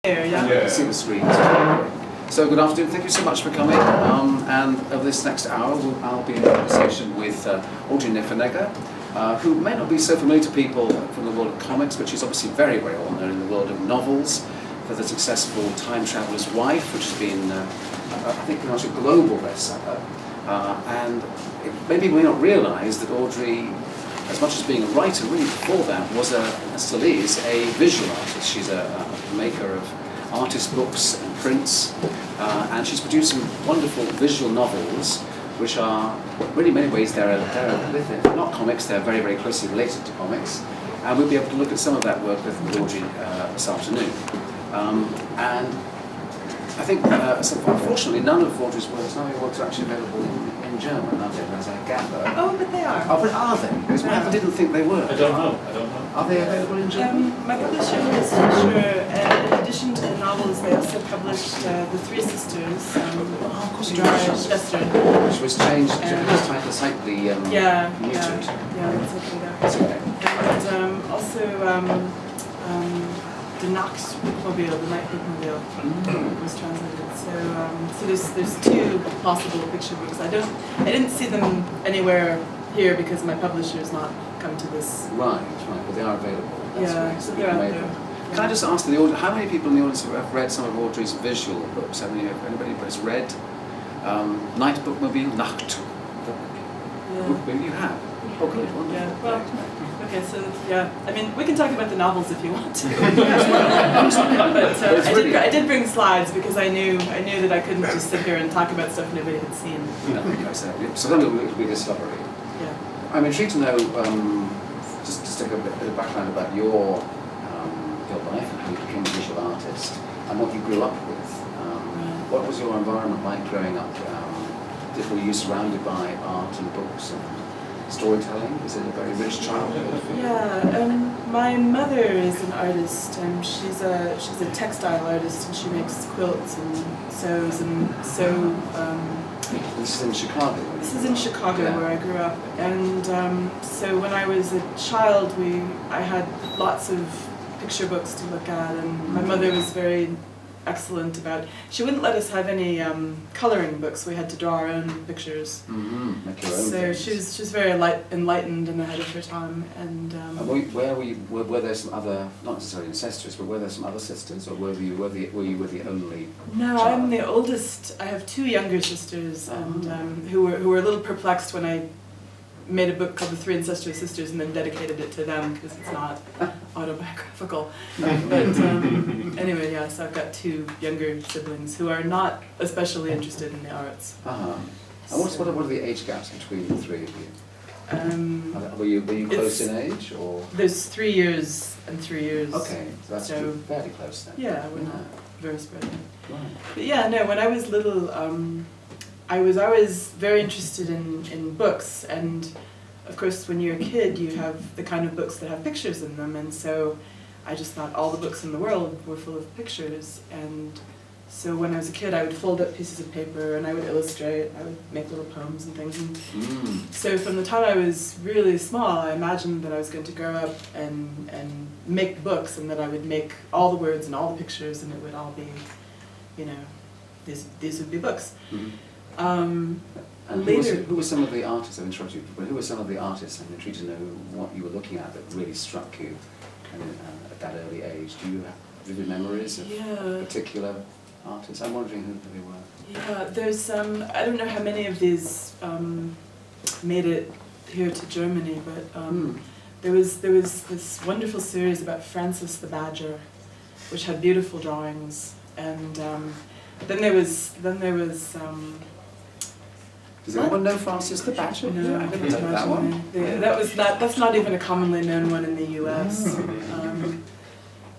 Yeah. See the screen. So good afternoon, thank you so much for coming. And over this next hour, I'll be in conversation with Audrey Niffenegger, who may not be so familiar to people from the world of comics, but she's obviously very, very well known in the world of novels for the successful Time Traveller's Wife, which has been, I think, pretty much a global bestseller. And maybe we not realise that Audrey, as much as being a writer, really before that, still is a visual artist. She's a maker of artist books and prints, and she's produced some wonderful visual novels, which are really, in many ways, they're not comics, they're very, very closely related to comics, and we'll be able to look at some of that work with Audrey this afternoon. And I think, unfortunately, none of your works are actually available in German, are they, as I gather? Oh, but they are. Oh, but are they? Because I didn't think they were. I don't know. Are they available in German? My publisher is Fischer. In addition to the novels, they also published The Three Sisters, which was changed, the title slightly muted. Yeah, that's okay there. That's okay. And also The Nachtbookmobile, the Night Bookmobile, was translated. So there's two possible picture books. I didn't see them anywhere here because my publisher has not come to this. Right, but they are available. That's great. So they're out there. Can I just ask the audience, how many people in the audience have read some of Audrey's visual books? Anybody has read Night Bookmobile, Nacht Bookmobile? You have? Oh, good. Wonderful. Yeah. Well, okay, so I mean, we can talk about the novels if you want to. But I did bring slides because I knew that I couldn't just sit here and talk about stuff nobody had seen. So then it'll be discovery. Yeah. I'm intrigued to know, just take a bit of background about your life and how you became a visual artist and what you grew up with. What was your environment like growing up? Were you surrounded by art and books and storytelling? Was it a very rich childhood? Yeah, my mother is an artist. She's a textile artist, and she makes quilts and sews and This is in Chicago. This is in Chicago, where I grew up, and so when I was a child, I had lots of picture books to look at, and my mother was very excellent about. She wouldn't let us have any coloring books. We had to draw our own pictures. Make your own so things. she was very enlightened and ahead of her time. And where were you? Were there some other, not necessarily incestuous, but were there some other sisters, or were you the only? No, child? I'm the oldest. I have two younger sisters, and who were a little perplexed when I made a book called The Three Incestuous Sisters and then dedicated it to them because it's not autobiographical. But anyway, so I've got two younger siblings who are not especially interested in the arts. And what are the age gaps between the three of you? Were you close in age, or? There's 3 years and 3 years. Okay, so that's fairly close then. Yeah, we're not very spread out. Right. But yeah, no, when I was little, I was always very interested in books, and of course when you're a kid you have the kind of books that have pictures in them, and so I just thought all the books in the world were full of pictures, and so when I was a kid I would fold up pieces of paper and I would illustrate, I would make little poems and things, and so from the time I was really small I imagined that I was going to grow up and make books, and that I would make all the words and all the pictures, and it would all be, these would be books. And who were some of the artists, I've interrupted you, but who were some of the artists, I'm intrigued to know what you were looking at that really struck you at that early age? Do you have vivid memories of particular artists? I'm wondering who they were. Yeah, there's, I don't know how many of these made it here to Germany, but there was this wonderful series about Francis the Badger, which had beautiful drawings, and then there was does anyone know Francis the Badger? No, I couldn't imagine that one. That's not even a commonly known one in the US.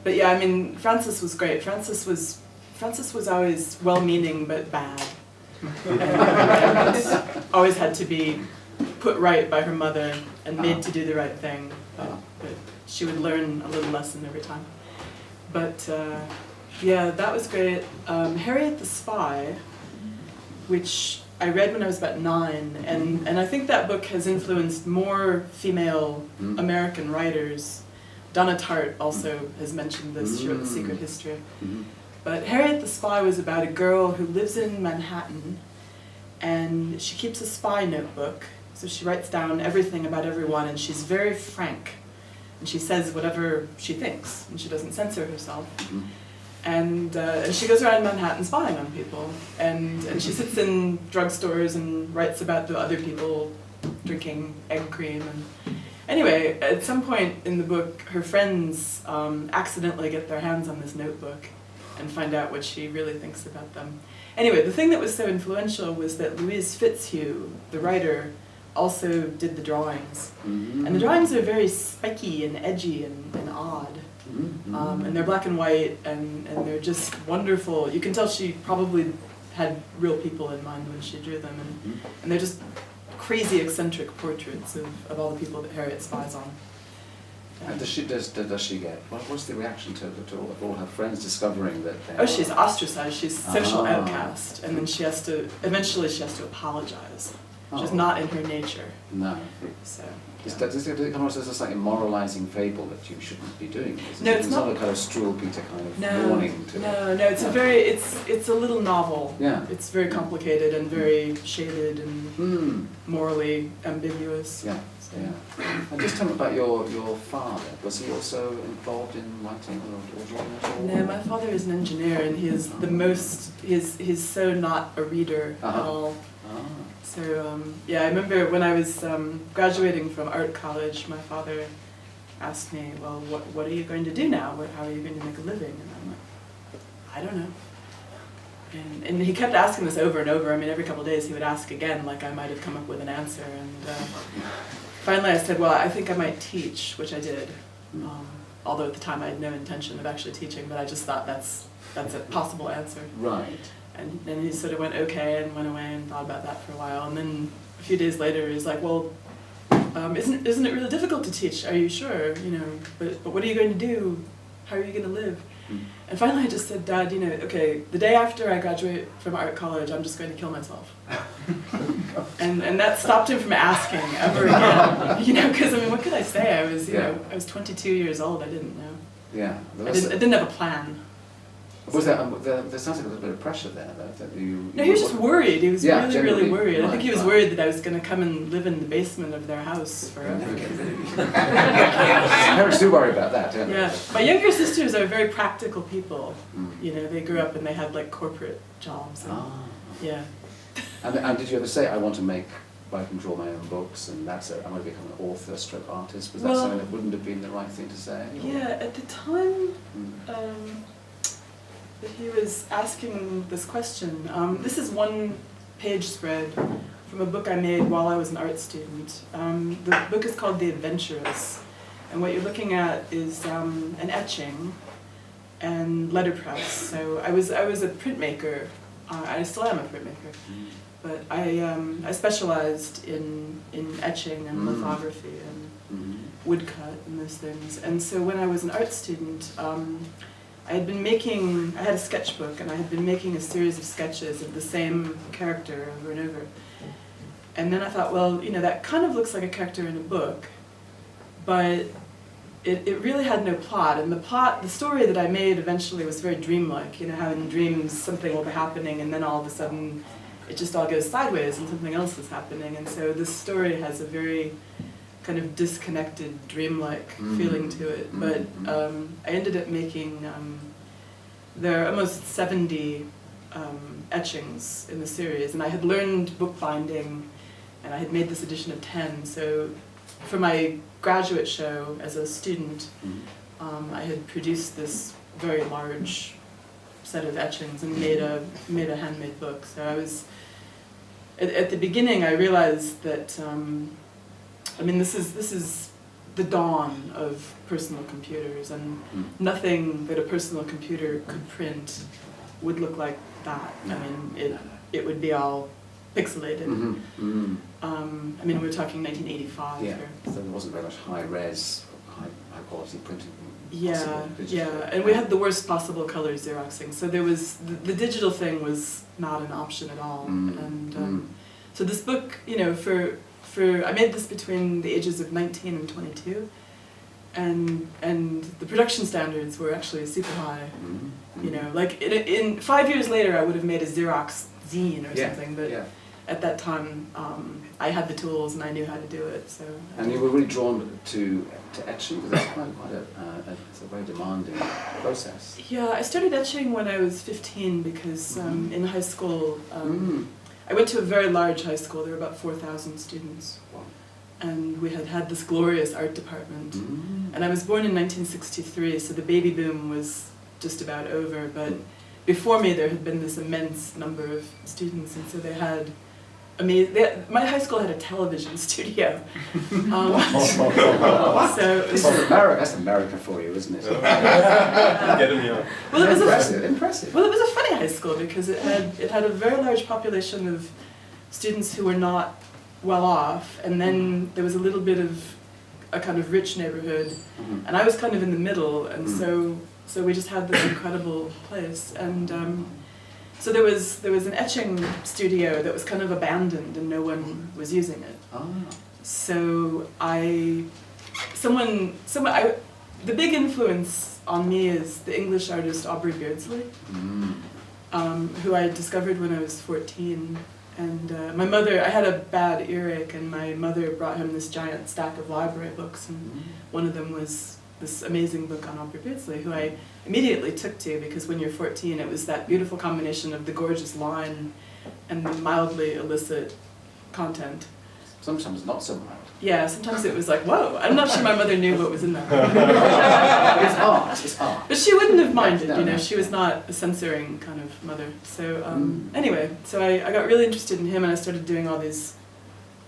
But yeah, I mean, Francis was great. Francis was always well-meaning but bad. And always had to be put right by her mother and made to do the right thing. But she would learn a little lesson every time. But yeah, that was great. Harriet the Spy, which I read when I was about 9, and I think that book has influenced more female American writers Donna Tartt also has mentioned this. She wrote The Secret History. But Harriet the Spy was about a girl who lives in Manhattan, and she keeps a spy notebook. So she writes down everything about everyone, and she's very frank. And she says whatever she thinks, and she doesn't censor herself. And she goes around Manhattan spying on people. And she sits in drugstores and writes about the other people drinking egg cream. And anyway, at some point in the book, her friends accidentally get their hands on this notebook and find out what she really thinks about them. Anyway, the thing that was so influential was that Louise Fitzhugh, the writer, also did the drawings. And the drawings are very spiky and edgy and odd. And they're black and white, and they're just wonderful. You can tell she probably had real people in mind when she drew them. And they're just crazy eccentric portraits of all the people that Harriet spies on. And does she get, what's the reaction to all her friends discovering that they're... Oh, she's ostracized, she's social outcast, and then eventually she has to apologize, which is not in her nature. No. So, Does it come across as a slightly moralizing fable that you shouldn't be doing? No, it's not. Not a kind of Struwwelpeter kind of warning to it. No, it's a little novel. Yeah. It's very complicated and very shaded and morally ambiguous. Yeah. So. Yeah. And just tell me about your father. Was he also involved in writing or drawing at all? No, my father is an engineer, and he's so not a reader at all. So yeah, I remember when I was graduating from art college, my father asked me, well, what are you going to do now? How are you going to make a living? And I'm like, I don't know. And he kept asking this over and over. I mean, every couple of days he would ask again, like I might have come up with an answer. And finally I said, well, I think I might teach, which I did. Although at the time I had no intention of actually teaching, but I just thought that's a possible answer. Right. And then he sort of went okay and went away and thought about that for a while. And then a few days later he's like, well, isn't it really difficult to teach? Are you sure? But what are you going to do? How are you going to live? And finally I just said, Dad, okay, the day after I graduate from art college, I'm just going to kill myself. and that stopped him from asking ever again. Because I mean, what could I say? I was 22 years old. I didn't know. Yeah. I didn't have a plan. Was there sounds like a little bit of pressure there, though, that you... No, he was just worried. He was really worried. Right, I think he was worried that I was going to come and live in the basement of their house forever. Parents do worry about that, don't they? Yeah. My younger sisters are very practical people. They grew up and they had like corporate jobs. And, yeah. And did you ever say, I want to write and draw my own books, and I'm going to become an author, stroke artist? Was that something that wouldn't have been the right thing to say? Or? Yeah, at the time that he was asking this question, this is one page spread from a book I made while I was an art student. The book is called The Adventurous, and what you're looking at is an etching and letterpress. So I was a printmaker. I still am a printmaker, but I specialized in etching and lithography and woodcut and those things. And so when I was an art student, I had a sketchbook, and I had been making a series of sketches of the same character over and over. And then I thought, well, that kind of looks like a character in a book, but it really had no plot. And the story that I made eventually was very dreamlike. How in dreams something will be happening, and then all of a sudden it just all goes sideways and something else is happening. And so this story has a very kind of disconnected, dreamlike feeling to it. But I ended up making, there are almost 70 etchings in the series, and I had learned bookbinding, and I had made this edition of 10. So for my graduate show as a student, I had produced this very large set of etchings and made a handmade book. So I was, at the beginning I realized that this is the dawn of personal computers, and nothing that a personal computer could print would look like that. It would be all pixelated. We're talking 1985 Yeah, here. so there wasn't very much high-res, high-quality printing. Yeah, and we had the worst possible color Xeroxing, so there was, the digital thing was not an option at all. So this book, I made this between the ages of 19 and 22, and the production standards were actually super high. You know, like in 5 years later, I would have made a Xerox zine or something, but at that time, I had the tools and I knew how to do it. So. And you were really drawn to etching, because it's quite it's a very demanding process. Yeah, I started etching when I was 15 because in high school, I went to a very large high school. There were about 4,000 students. Wow. And we had this glorious art department. And I was born in 1963, so the baby boom was just about over. But before me, there had been this immense number of students, and so they had my high school had a television studio. So that's America for you, isn't it? Well, it was impressive. Well, it was a funny high school because it had a very large population of students who were not well off, and then there was a little bit of a kind of rich neighborhood, and I was kind of in the middle, and so we just had this incredible place, and so there was an etching studio that was kind of abandoned and no one was using it. So the big influence on me is the English artist Aubrey Beardsley, who I discovered when I was 14. And my mother, I had a bad earache, and my mother brought him this giant stack of library books, and one of them was this amazing book on Aubrey Beardsley, who I immediately took to, because when you're 14, it was that beautiful combination of the gorgeous line and the mildly illicit content. Sometimes not so mild. Yeah, sometimes it was like, whoa, I'm not sure my mother knew what was in there. It's art. But she wouldn't have minded, you know, she was not a censoring kind of mother. So anyway, so I got really interested in him, and I started doing all these,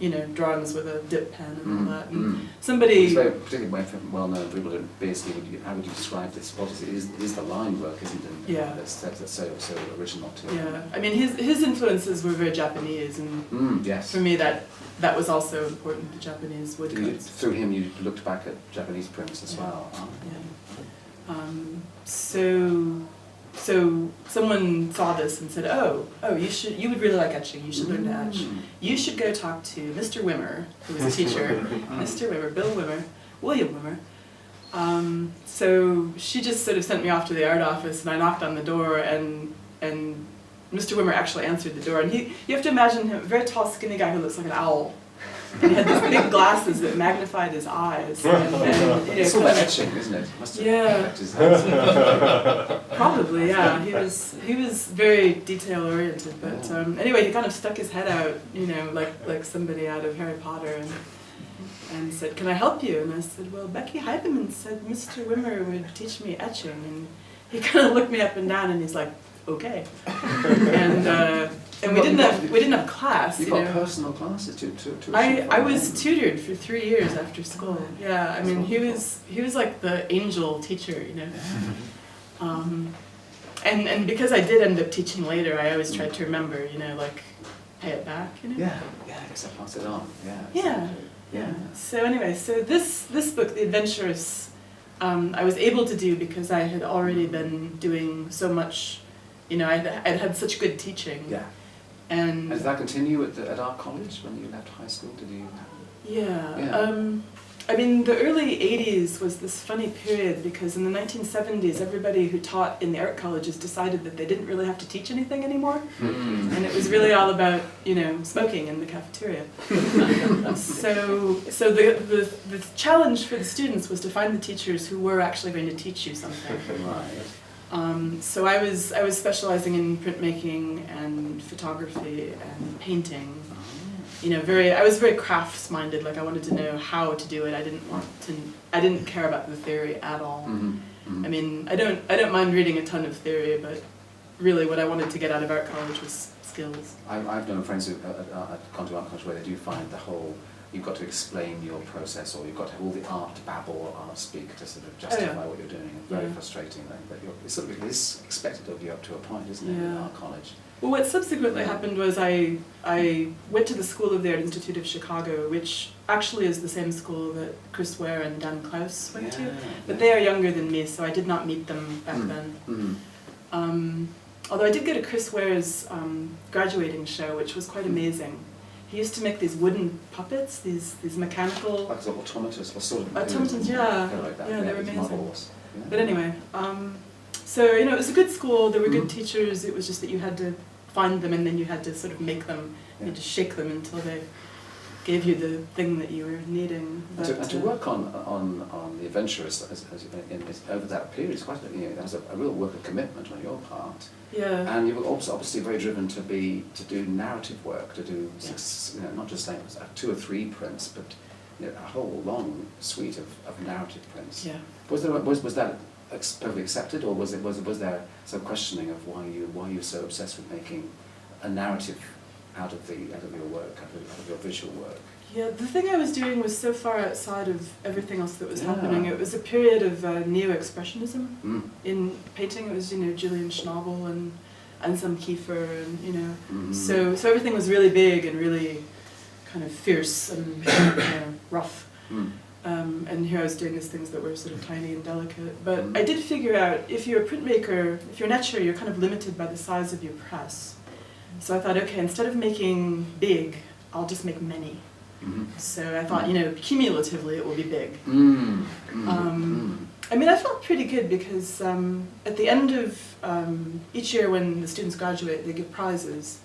you know, drawings with a dip pen and all that. And somebody... It's very particularly well-known people in Beardsley. How would you describe this? What is it? It is the line work, isn't it? Yeah. That's so original too. Yeah, I mean, his influences were very Japanese, and yes. for me that was also important, the Japanese woodcuts. Through him you looked back at Japanese prints as well. Yeah. So someone saw this and said, oh, you would really like etching, you should learn to etch. You should go talk to Mr. Wimmer, who was a teacher, Mr. Wimmer, Bill Wimmer, William Wimmer. So she just sort of sent me off to the art office, and I knocked on the door, and Mr. Wimmer actually answered the door, and you have to imagine him, a very tall, skinny guy who looks like an owl. And he had these big glasses that magnified his eyes. And, it's all about etching, isn't it? Must have yeah. his hands. Probably, yeah. He was very detail oriented, but anyway, he kind of stuck his head out, you know, like somebody out of Harry Potter, and said, "Can I help you?" And I said, "Well, Becky Heidemann said Mr. Wimmer would teach me etching," and he kind of looked me up and down, and he's like, "Okay." And we didn't have class. You got personal classes to I was tutored for 3 years after school. Yeah, I mean, he was like the angel teacher, you know. And because I did end up teaching later, I always tried to remember, you know, like pay it back, you know. Yeah, I guess I pass it on. Yeah. So anyway, so this book, The Adventurous, I was able to do because I had already been doing so much. You know, I'd had such good teaching. Yeah. And did that continue at our college when you left high school? Did you? Yeah. I mean, the early 80s was this funny period because in the 1970s, everybody who taught in the art colleges decided that they didn't really have to teach anything anymore. And it was really all about, you know, smoking in the cafeteria. So the challenge for the students was to find the teachers who were actually going to teach you something. Right. So I was specializing in printmaking and photography and painting. You know, I was very crafts-minded. Like I wanted to know how to do it. I didn't care about the theory at all. I mean, I don't mind reading a ton of theory, but really what I wanted to get out of art college was skills. I've known friends who gone to art college where they do find the whole. You've got to explain your process, or you've got to have all the art babble or art speak to sort of justify what you're doing. It's very frustrating, but it is expected of you up to a point, isn't it, in art college? Well, what subsequently happened was I went to the School of the Art Institute of Chicago, which actually is the same school that Chris Ware and Dan Klaus went to, but they are younger than me, so I did not meet them back then. Although I did go to Chris Ware's graduating show, which was quite amazing. he used to make these wooden puppets, these mechanical... Like sort of automatons, or sort of... Automatons, yeah. Kind of like that. Yeah, they were these amazing. models. Yeah. But anyway, so, you know, it was a good school, there were good teachers, it was just that you had to find them and then you had to sort of make them, you had to shake them until they gave you the thing that you were needing. But, and to work on the adventurers over that period is quite, you know, that was a real work of commitment on your part. Yeah. And you were also obviously very driven to do narrative work, to do you know, not just like 2 or 3 prints, but you know, a whole long suite of narrative prints. Yeah. Was that perfectly accepted, or was there some questioning of why you were so obsessed with making a narrative out of your work, out of your visual work? Yeah, the thing I was doing was so far outside of everything else that was happening. It was a period of neo-expressionism in painting. It was, you know, Julian Schnabel and some Kiefer, and you know, so everything was really big and really kind of fierce and you know, rough. And here I was doing these things that were sort of tiny and delicate. But I did figure out, if you're a printmaker, if you're an etcher, you're kind of limited by the size of your press. So I thought, okay, instead of making big, I'll just make many. So I thought, you know, cumulatively it will be big. I mean, I felt pretty good because at the end of each year when the students graduate, they give prizes.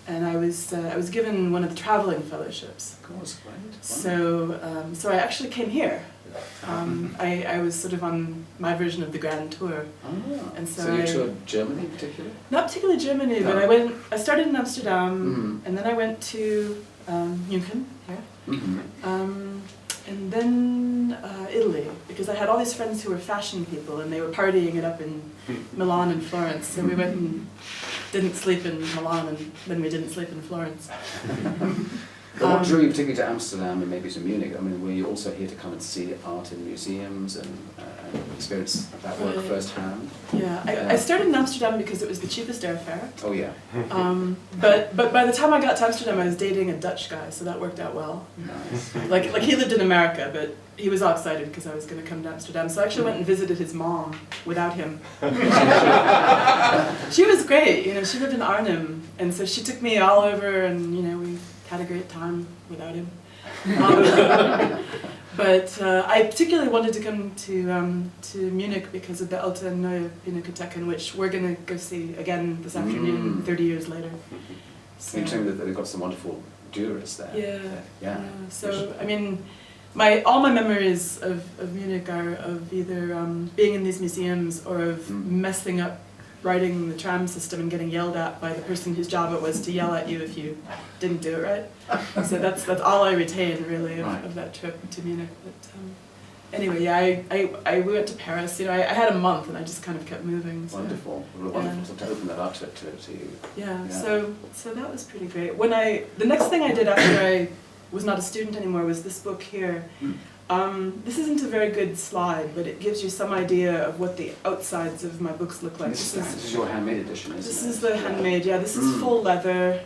And I was given one of the traveling fellowships. Of course, right. So I actually came here. I was sort of on my version of the Grand Tour. And so you toured Germany in particular? Not particularly Germany, but I started in Amsterdam, and then I went to München, here, and then Italy, because I had all these friends who were fashion people, and they were partying it up in Milan and Florence, so we went and didn't sleep in Milan, and then we didn't sleep in Florence. But what drew you particularly to Amsterdam and maybe to Munich? I mean, were you also here to come and see art in museums and experience that work firsthand? Yeah, I started in Amsterdam because it was the cheapest airfare. Oh yeah. But by the time I got to Amsterdam, I was dating a Dutch guy, so that worked out well. Nice. Like he lived in America, but he was all excited because I was going to come to Amsterdam. So I actually went and visited his mom without him. She was great, you know. She lived in Arnhem, and so she took me all over, and you know, we had a great time without him. But I particularly wanted to come to Munich because of the Alte Neue Pinakotheken, which we're going to go see again this afternoon, 30 years later. So, you're saying that they've got some wonderful jewelers there. Yeah. So, I mean, all my memories of Munich are of either being in these museums or of messing up riding the tram system and getting yelled at by the person whose job it was to yell at you if you didn't do it right. So that's all I retain really of that trip to Munich. But anyway, yeah, we went to Paris. You know, I had a month and I just kind of kept moving. So. Wonderful, wonderful to open that up to you. Yeah. So that was pretty great. The next thing I did after I was not a student anymore was this book here. This isn't a very good slide, but it gives you some idea of what the outsides of my books look like. This is your handmade edition, isn't it? This is the handmade, yeah. This is full leather.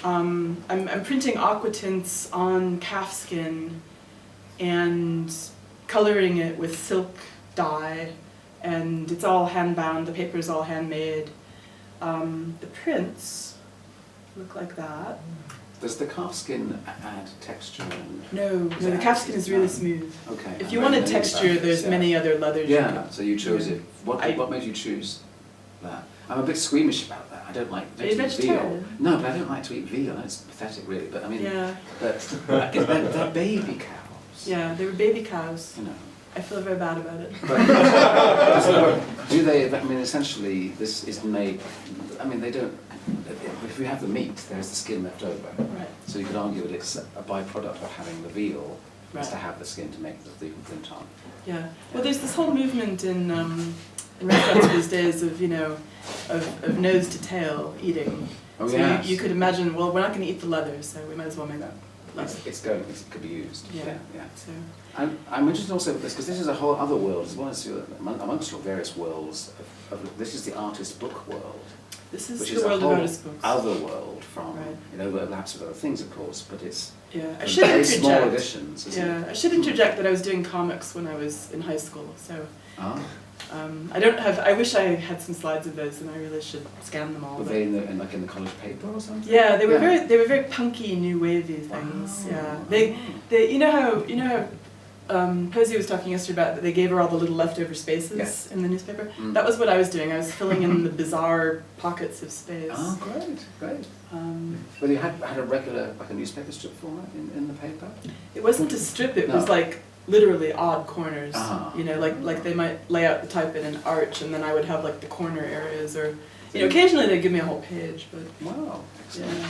I'm printing aqua tints on calfskin and coloring it with silk dye, and it's all hand-bound. The paper is all handmade. The prints look like that. Does the calfskin add texture? No, the calfskin is really smooth. Okay. If you wanted texture, there's many other leathers. Yeah, so you chose it. What made you choose that? I'm a bit squeamish about that. I don't like to eat veal. No, but I don't like to eat veal. It's pathetic, really. But I mean, they're baby cows. Yeah, they were baby cows. You know. I feel very bad about it. Do they? I mean, essentially, this is made. I mean, they don't. If you have the meat, there is the skin left over. Right. So you could argue that it's a byproduct of having the veal, is to have the skin to make the print on. Yeah. Well, there's this whole movement in restaurants these days of, you know, of nose to tail eating. Oh, so yes. you could imagine, well, we're not going to eat the leather, so we might as well make that. It could be used. Yeah. So. I'm interested also with this because this is a whole other world as well as amongst your various worlds. This is the artist book world. This is which the is a world of whole artist books. other world from, Right. it overlaps with other things, of course, but it's Yeah, I from should very small interject. editions, isn't it? Yeah, I should interject that I was doing comics when I was in high school, so Ah. I don't have. I wish I had some slides of those, and I really should scan them all. Were but- they in the college paper or something? Yeah, they were Yeah. very punky, new wavy things. Wow. Yeah, they you know how Posey was talking yesterday about that they gave her all the little leftover spaces Yeah. in the newspaper. Mm. That was what I was doing. I was filling in the bizarre pockets of space. Oh, great. But you had a regular, like a newspaper strip format in the paper? It wasn't a strip. It was No. like literally odd corners. Ah. You know, like they might lay out the type in an arch, and then I would have like the corner areas, or you know, occasionally they'd give me a whole page, but Wow, excellent. yeah.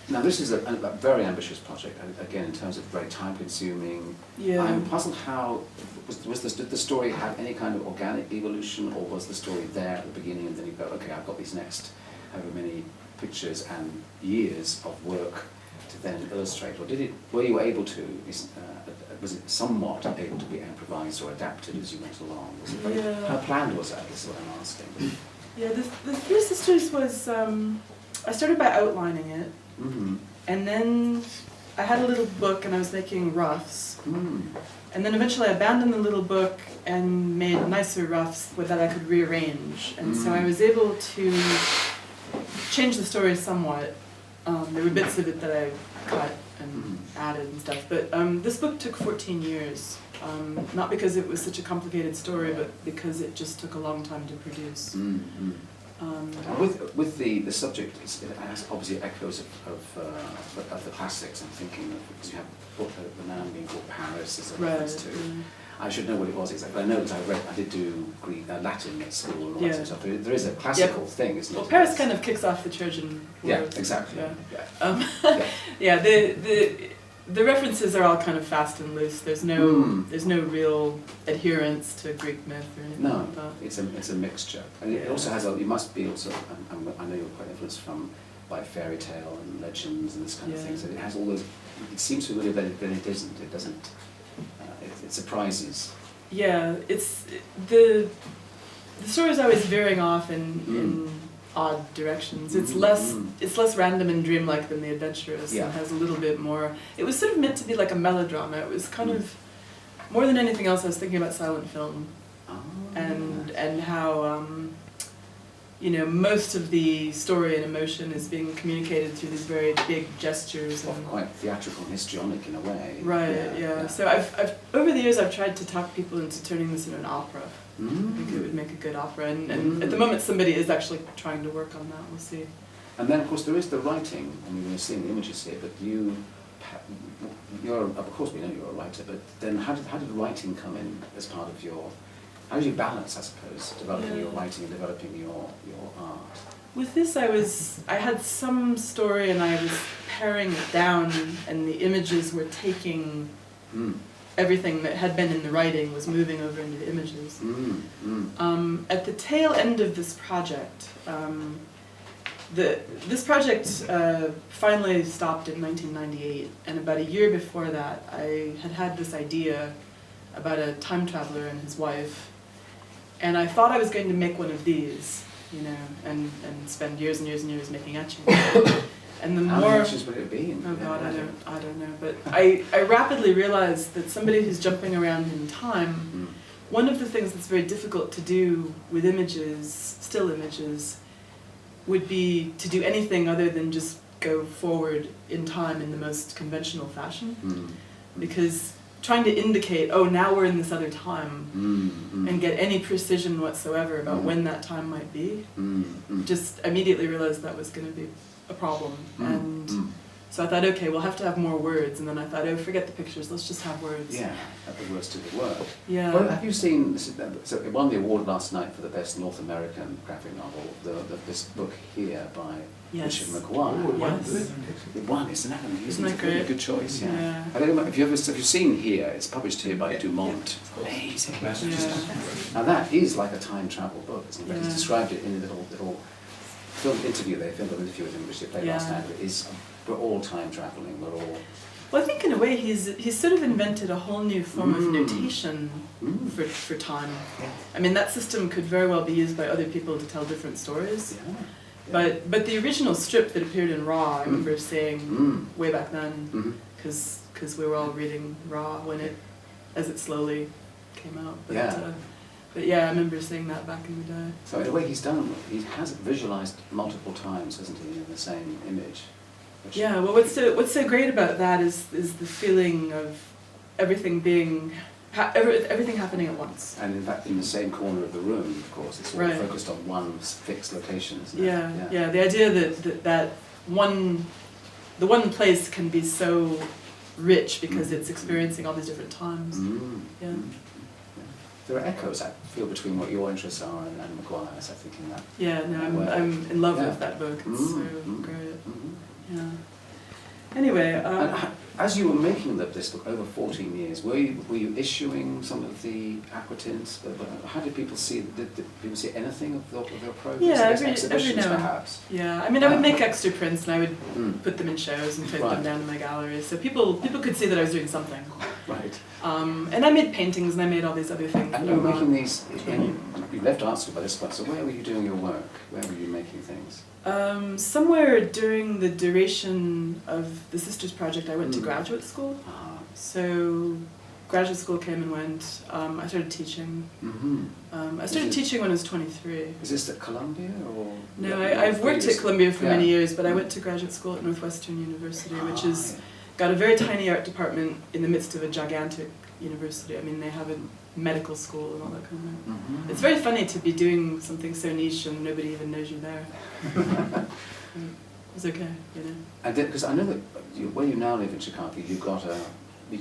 Now this is a very ambitious project, again in terms of very time-consuming. Yeah. I'm puzzled how, did the story have any kind of organic evolution, or was the story there at the beginning and then you go, okay, I've got these next however many pictures and years of work to then illustrate, or were you able to, was it somewhat able to be improvised or adapted as you went along? Was it Yeah. How planned was that, is what I'm asking. Yeah, the Three Sisters was, I started by outlining it, Mm-hmm. and then I had a little book and I was making roughs. Mm. And then eventually I abandoned the little book and made nicer roughs that I could rearrange. And so I was able to change the story somewhat. There were bits of it that I cut and added and stuff. But this book took 14 years. Not because it was such a complicated story, but because it just took a long time to produce. Mm-hmm. With the subject, it has obviously echoes of the classics. I'm thinking of, because you have the noun being called Paris as a reference to. I should know what it was exactly. I know that I did do Greek, Latin at school and all that sort of stuff. There is a classical thing, isn't it? Well, Paris kind of kicks off the Trojan War. Yeah, exactly. Yeah. Yeah. Yeah, the references are all kind of fast and loose. There's no real adherence to Greek myth or anything No, like that. it's a mixture, and it Yeah. also has you must be also. I know you're quite influenced by fairy tale and legends and this kind of thing. So it has all those. It seems to really, but it isn't. It doesn't. It surprises. Yeah, the story is always veering off in odd directions. It's less random and dreamlike than The Adventurous, Yeah. and has a little bit more. It was sort of meant to be like a melodrama. It was kind of more than anything else. I was thinking about silent film and how you know, most of the story and emotion is being communicated through these very big gestures and quite theatrical and histrionic in a way. right. Yeah. So I've over the years I've tried to talk people into turning this into an opera. I think it would make a good opera, and at the moment somebody is actually trying to work on that. We'll see. And then of course there is the writing. I mean, we're seeing the images here, but you're of course we know you're a writer, but then how did writing come in as part of your? How did you balance, I suppose, developing your writing and developing your art? With this, I had some story and I was paring it down, and the images were taking everything that had been in the writing was moving over into the images. At the tail end of this project, this project finally stopped in 1998, and about a year before that, I had this idea about a time traveler and his wife. And I thought I was going to make one of these, you know, and spend years and years and years making etchings. And the How more many etchings would it be? oh god, I don't know. But I rapidly realized that somebody who's jumping around in time, one of the things that's very difficult to do with images, still images, would be to do anything other than just go forward in time in the most conventional fashion. Because trying to indicate, oh, now we're in this other time, and get any precision whatsoever about when that time might be, just immediately realized that was going to be a problem. And so I thought, okay, we'll have to have more words. And then I thought, oh, forget the pictures, let's just have words. Yeah, have the words to the word. Yeah. Well, have you seen, so it won the award last night for the best North American graphic novel, this book here by Richard McGuire. Yes. It won, isn't that amazing? Isn't that It's a really great? good choice, yeah. Yeah. I don't know if you've seen here, it's published here by Dumont. Amazing. Now that is like a time travel book, isn't it? Yeah. He's described it in a little film interview, they filmed an interview with him which they played last Yeah. night. We're all time travelling, we're all Well, I think in a way he's sort of invented a whole new form of notation for time. Yeah. I mean, that system could very well be used by other people to tell different stories. Yeah. But the original strip that appeared in Raw, I remember seeing way back then, because we were all reading Raw as it slowly came out. But yeah, I remember seeing that back in the day. So in a way he has it visualized multiple times, hasn't he, in the same image? Yeah, well what's so great about that is the feeling of everything being, everything happening at once. And in fact in the same corner of the room, of course, it's all focused on one fixed location, isn't it? Yeah, the idea that the one place can be so rich because it's experiencing all these different times. Yeah. There are echoes, I feel, between what your interests are and Maguire's, I think, in that. Yeah, no, I'm in love with that book. It's so great. Yeah. Anyway, and as you were making this book over 14 years, were you issuing some of the aquatints? How did people see? Did people see anything of their progress? Yeah, exhibitions, every now perhaps. Yeah, I mean, I would make extra prints and I would put them in shows and put them down in my gallery, so people could see that I was doing something. Right. And I made paintings and I made all these other things. And you were making these. You left art school by this point. So where were you doing your work? Where were you making things? Somewhere during the duration of the Sisters Project, I went to graduate school. So graduate school came and went. I started teaching. I started teaching when I was 23. Is this at Columbia or? No, I've worked at Columbia for many years, but I went to graduate school at Northwestern University, which is got a very tiny art department in the midst of a gigantic university. I mean, they have a medical school and all that kind of thing. It's very funny to be doing something so niche and nobody even knows you're there. It's okay, you know. And because I know that where you now live in Chicago, you've got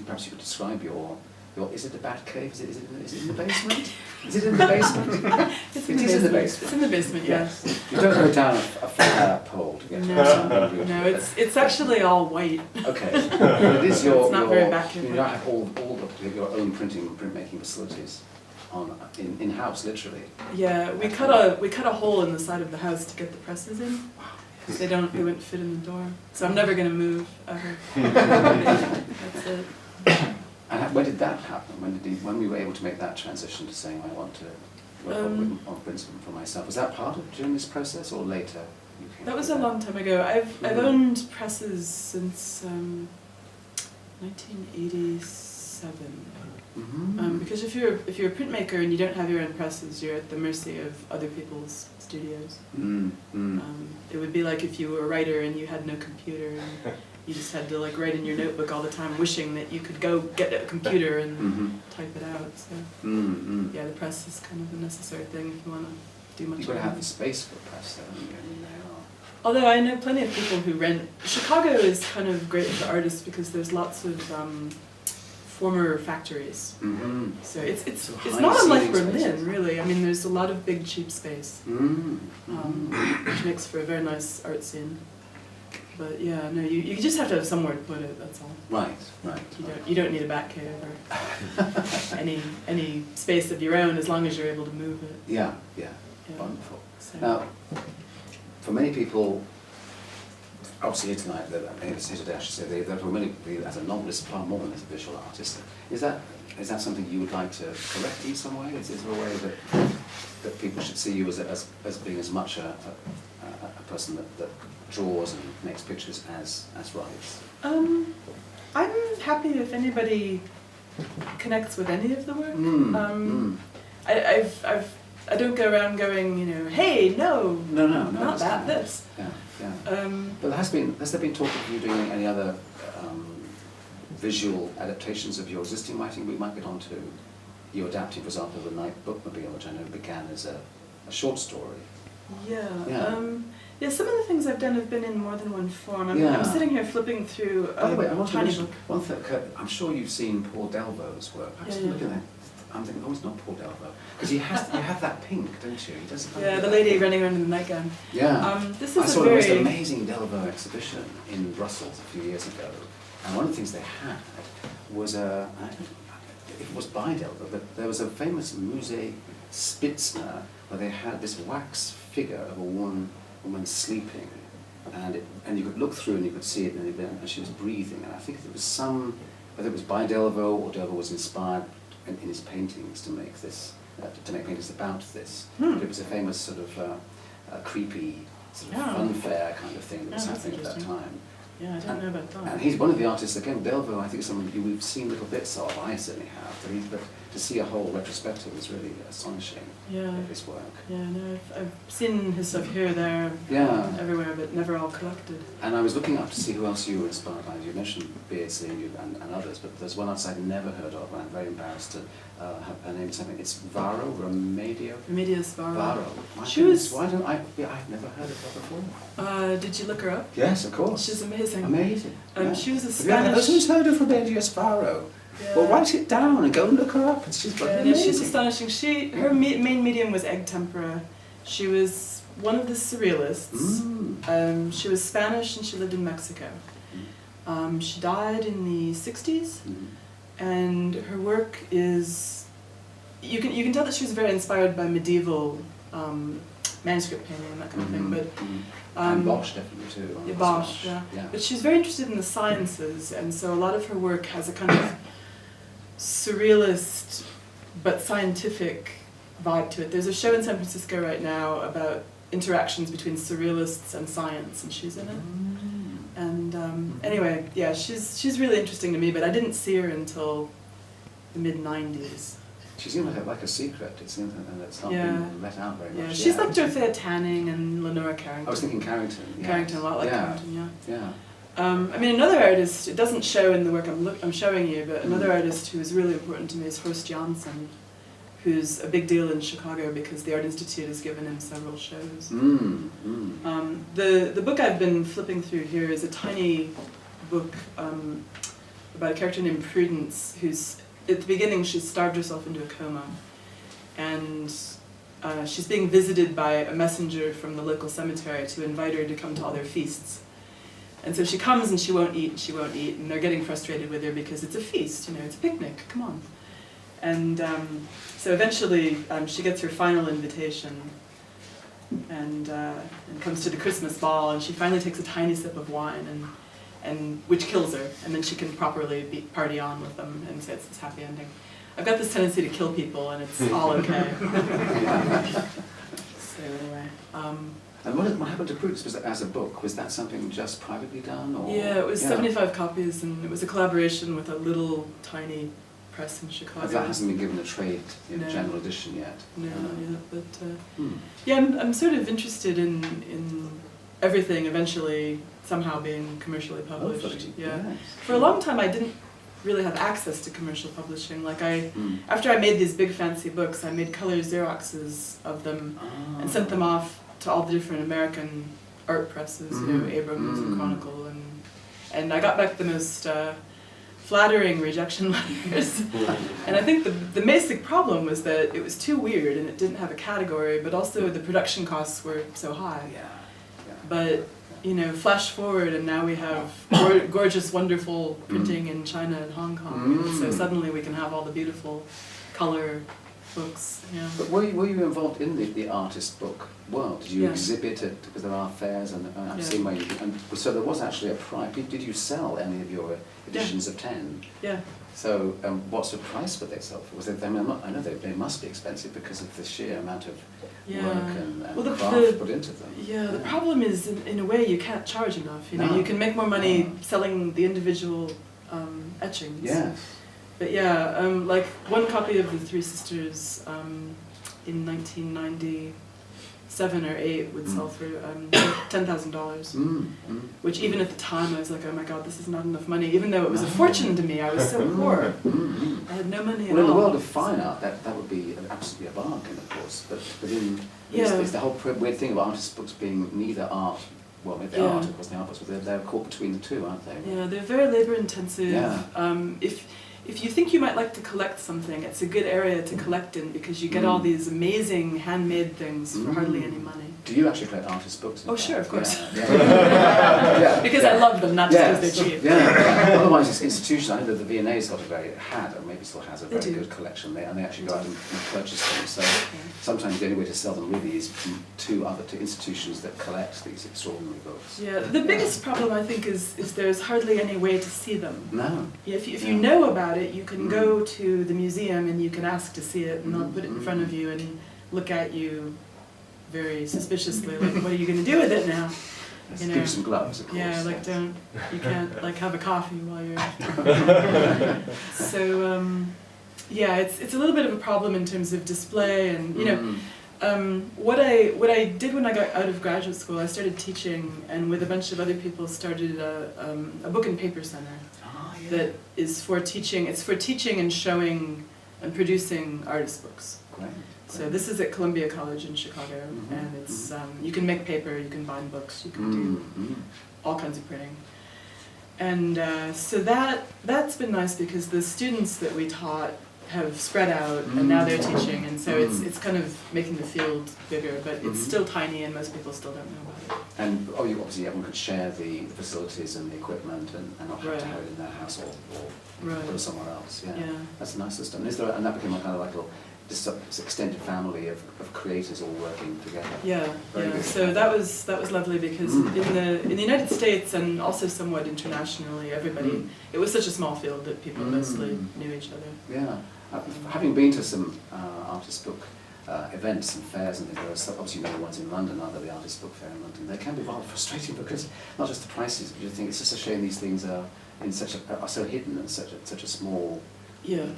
perhaps you could describe your is it the bat cave? Is it in the basement? Is it in the basement? It is in the basement. It's in the basement, yes. You don't go down a fire pole to get to something. No, it's actually all white. Okay. It is your. It's not very back here. You don't have all your own printmaking facilities in house, literally. Yeah, we cut a hole in the side of the house to get the presses in. They wouldn't fit in the door. So I'm never going to move ever. That's it. And when did that happen? When we were able to make that transition to saying I want to work on prints for myself? Was that part of during this process or later? That was a long time ago. I've owned presses since 1987. Because if you're a printmaker and you don't have your own presses, you're at the mercy of other people's studios. It would be like if you were a writer and you had no computer and you just had to like write in your notebook all the time, wishing that you could go get a computer and type it out. So yeah, the press is kind of a necessary thing if you want to do much. You've got to have the space for a press, though. Although I know plenty of people who rent. Chicago is kind of great for artists because there's lots of former factories. So it's not unlike Berlin, really. I mean, there's a lot of big cheap space, which makes for a very nice art scene. But yeah, no, you just have to have somewhere to put it. That's all. Right. You don't need a bat cave or any space of your own as long as you're able to move it. Yeah. Wonderful. So. Now, for many people, obviously here tonight, I should say, they're for many people as a novelist far more than as a visual artist. Is that something you would like to correct in some way? Is there a way that people should see you as being as much a person that draws and makes pictures as writes? I'm happy if anybody connects with any of the work. I don't go around going, hey, no, not that, this. Yeah. But has there been talk of you doing any other visual adaptations of your existing writing? We might get on to you adapting, for example, The Night Bookmobile, which I know began as a short story. Yeah. Some of the things I've done have been in more than one form. I'm sitting here flipping through By the way, I want to tiny mention book. one thing. I'm sure you've seen Paul Delvo's work. I'm just looking at that. I'm thinking, it's not Paul Delvo. Because you have that pink, don't you? He does. Yeah, the lady running around in the nightgown. Yeah. This is I saw the most amazing Delvo exhibition in Brussels a few years ago. And one of the things they had was it was by Delvo, but there was a famous Musée Spitzner where they had this wax figure of a woman sleeping and you could look through and you could see it, and she was breathing, and I think it was whether it was by Delvaux or Delvaux was inspired in his paintings to make this, to make paintings about this. It was a famous sort of creepy, sort of funfair kind of thing that was happening at that time. Yeah, I don't know about that. And he's one of the artists, again, Delvaux, I think, is someone who we've seen little bits of, I certainly have, but to see a whole retrospective is really astonishing of his work. Yeah, no, I've seen his stuff here, there, everywhere, but never all collected. And I was looking up to see who else you were inspired by. You mentioned Beardsley and others, but there's one artist I'd never heard of, and I'm very embarrassed to have her name something. It's Varro, Remedios Varro. Varro. She was... Why don't I've never heard of her before. Did you look her up? Yes, of course. She's amazing. Amazing. She was a Spanish... Who's heard of Remedios Varro? Yeah. Well, write it down and go and look her up. She's she's astonishing. Her main medium was egg tempera. She was one of the surrealists. She was Spanish and she lived in Mexico. She died in the 60s, and her work is... You can tell that she was very inspired by medieval manuscript painting and that kind of thing. But and Bosch definitely too. Yeah, Bosch, yeah. But she's very interested in the sciences, and so a lot of her work has a kind of surrealist but scientific vibe to it. There's a show in San Francisco right now about interactions between surrealists and science, and she's in it. And anyway, yeah, she's really interesting to me, but I didn't see her until the mid-90s. She seems like a secret. It seems that it's not been let out very much. Yeah, she's like Dorothea Tanning and Lenora Carrington. I was thinking Carrington. Yes. Carrington, a lot like Carrington, Yeah. I mean, another artist, it doesn't show in the work I'm showing you, but another artist who is really important to me is Horst Janssen, who's a big deal in Chicago because the Art Institute has given him several shows. The book I've been flipping through here is a tiny book about a character named Prudence, who's, at the beginning, she starved herself into a coma, and she's being visited by a messenger from the local cemetery to invite her to come to all their feasts. And so she comes and she won't eat, and they're getting frustrated with her because it's a feast, you know, it's a picnic, come on. And so eventually she gets her final invitation and comes to the Christmas ball, and she finally takes a tiny sip of wine, and which kills her, and then she can properly party on with them and say it's this happy ending. I've got this tendency to kill people, and it's all okay. So anyway. And what happened to Prudence? Was that as a book? Was that something just privately done? Or? Yeah, it was 75 copies, and it was a collaboration with a little tiny press in Chicago. That hasn't been given a trade in general edition yet. No, but yeah, I'm sort of interested in everything eventually somehow being commercially published. Hopefully, yeah. For a long time, I didn't really have access to commercial publishing. Like after I made these big fancy books, I made color Xeroxes of them and sent them off to all the different American art presses, you know, Abrams and Chronicle, and I got back the most flattering rejection letters. And I think the basic problem was that it was too weird and it didn't have a category, but also the production costs were so high. But you know, flash forward, and now we have gorgeous, wonderful printing in China and Hong Kong. So suddenly we can have all the beautiful color books. Yeah. But were you involved in the artist book world? Did you exhibit it, because there are fairs, and I've seen where you, and so there was actually a price. Did you sell any of your editions of 10? Yeah. So what sort of price would they sell for? Was it? I know they must be expensive because of the sheer amount of work and craft put into them. Yeah, the problem is, in a way, you can't charge enough. You know, you can make more money selling the individual etchings. Yeah. But yeah, like one copy of The Three Sisters in 1997 or 8 would sell for $10,000. Which even at the time I was like, oh my god, this is not enough money. Even though it was a fortune to me, I was so poor. I had no money at all. Well, in the world of fine art, that would be absolutely a bargain, of course. But in it's the whole weird thing about artists' books being neither art. Well, maybe they're art, of course, they're art books, but they're caught between the two, aren't they? Yeah, they're very labor intensive. Yeah. If you think you might like to collect something, it's a good area to collect in because you get all these amazing handmade things for hardly any money. Do you actually collect artist books? Oh, sure, of course. Yeah. Because I love them, not just because they're cheap. Yeah. Otherwise, it's institutions. I know that the V&A's got had, or maybe still has, a very good collection there, and they actually go out and purchase them. So sometimes the only way to sell them really is to institutions that collect these extraordinary books. Yeah, the biggest problem I think is there's hardly any way to see them. No. Yeah, if you know about it, you can go to the museum and you can ask to see it, and they'll put it in front of you and look at you very suspiciously, like, what are you going to do with it now? You know, give you some gloves, of course. Yeah, like you can't like have a coffee while you're. So yeah, it's a little bit of a problem in terms of display, and you know, what I did when I got out of graduate school, I started teaching, and with a bunch of other people started a book and paper center that is for teaching. It's for teaching and showing and producing artist books. Great. So this is at Columbia College in Chicago, and it's you can make paper, you can bind books, you can do all kinds of printing. And so that's been nice because the students that we taught have spread out, and now they're teaching, and so it's kind of making the field bigger, but it's still tiny, and most people still don't know about it. And obviously everyone could share the facilities and the equipment, and not have to have it in their house or go somewhere else. Yeah. That's a nice system. And that became a kind of like a little this extended family of creators all working together. Yeah. So that was lovely because in the United States and also somewhat internationally, everybody it was such a small field that people mostly knew each other. Yeah. Having been to some artist book events and fairs, and there are obviously many ones in London, either the Artist Book Fair in London, they can be rather frustrating because not just the prices, but you think it's just a shame these things are so hidden and such a small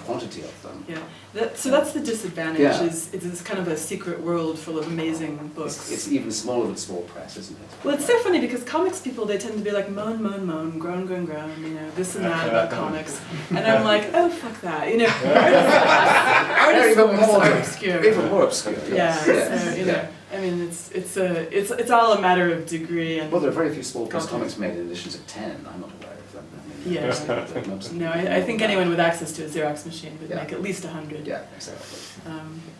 quantity of them. Yeah, so that's the disadvantage. Is it's kind of a secret world full of amazing books. It's even smaller than small press, isn't it? Well, it's so funny because comics people, they tend to be like moan, groan, you know, this and that about comics, and I'm like, oh fuck that, you know. Artists are obscure. Even more obscure. So you know, I mean, it's all a matter of degree and. Well, there are very few small press comics made in editions of 10. I'm not aware of them. No, I think anyone with access to a Xerox machine would make at least 100. Yeah, exactly.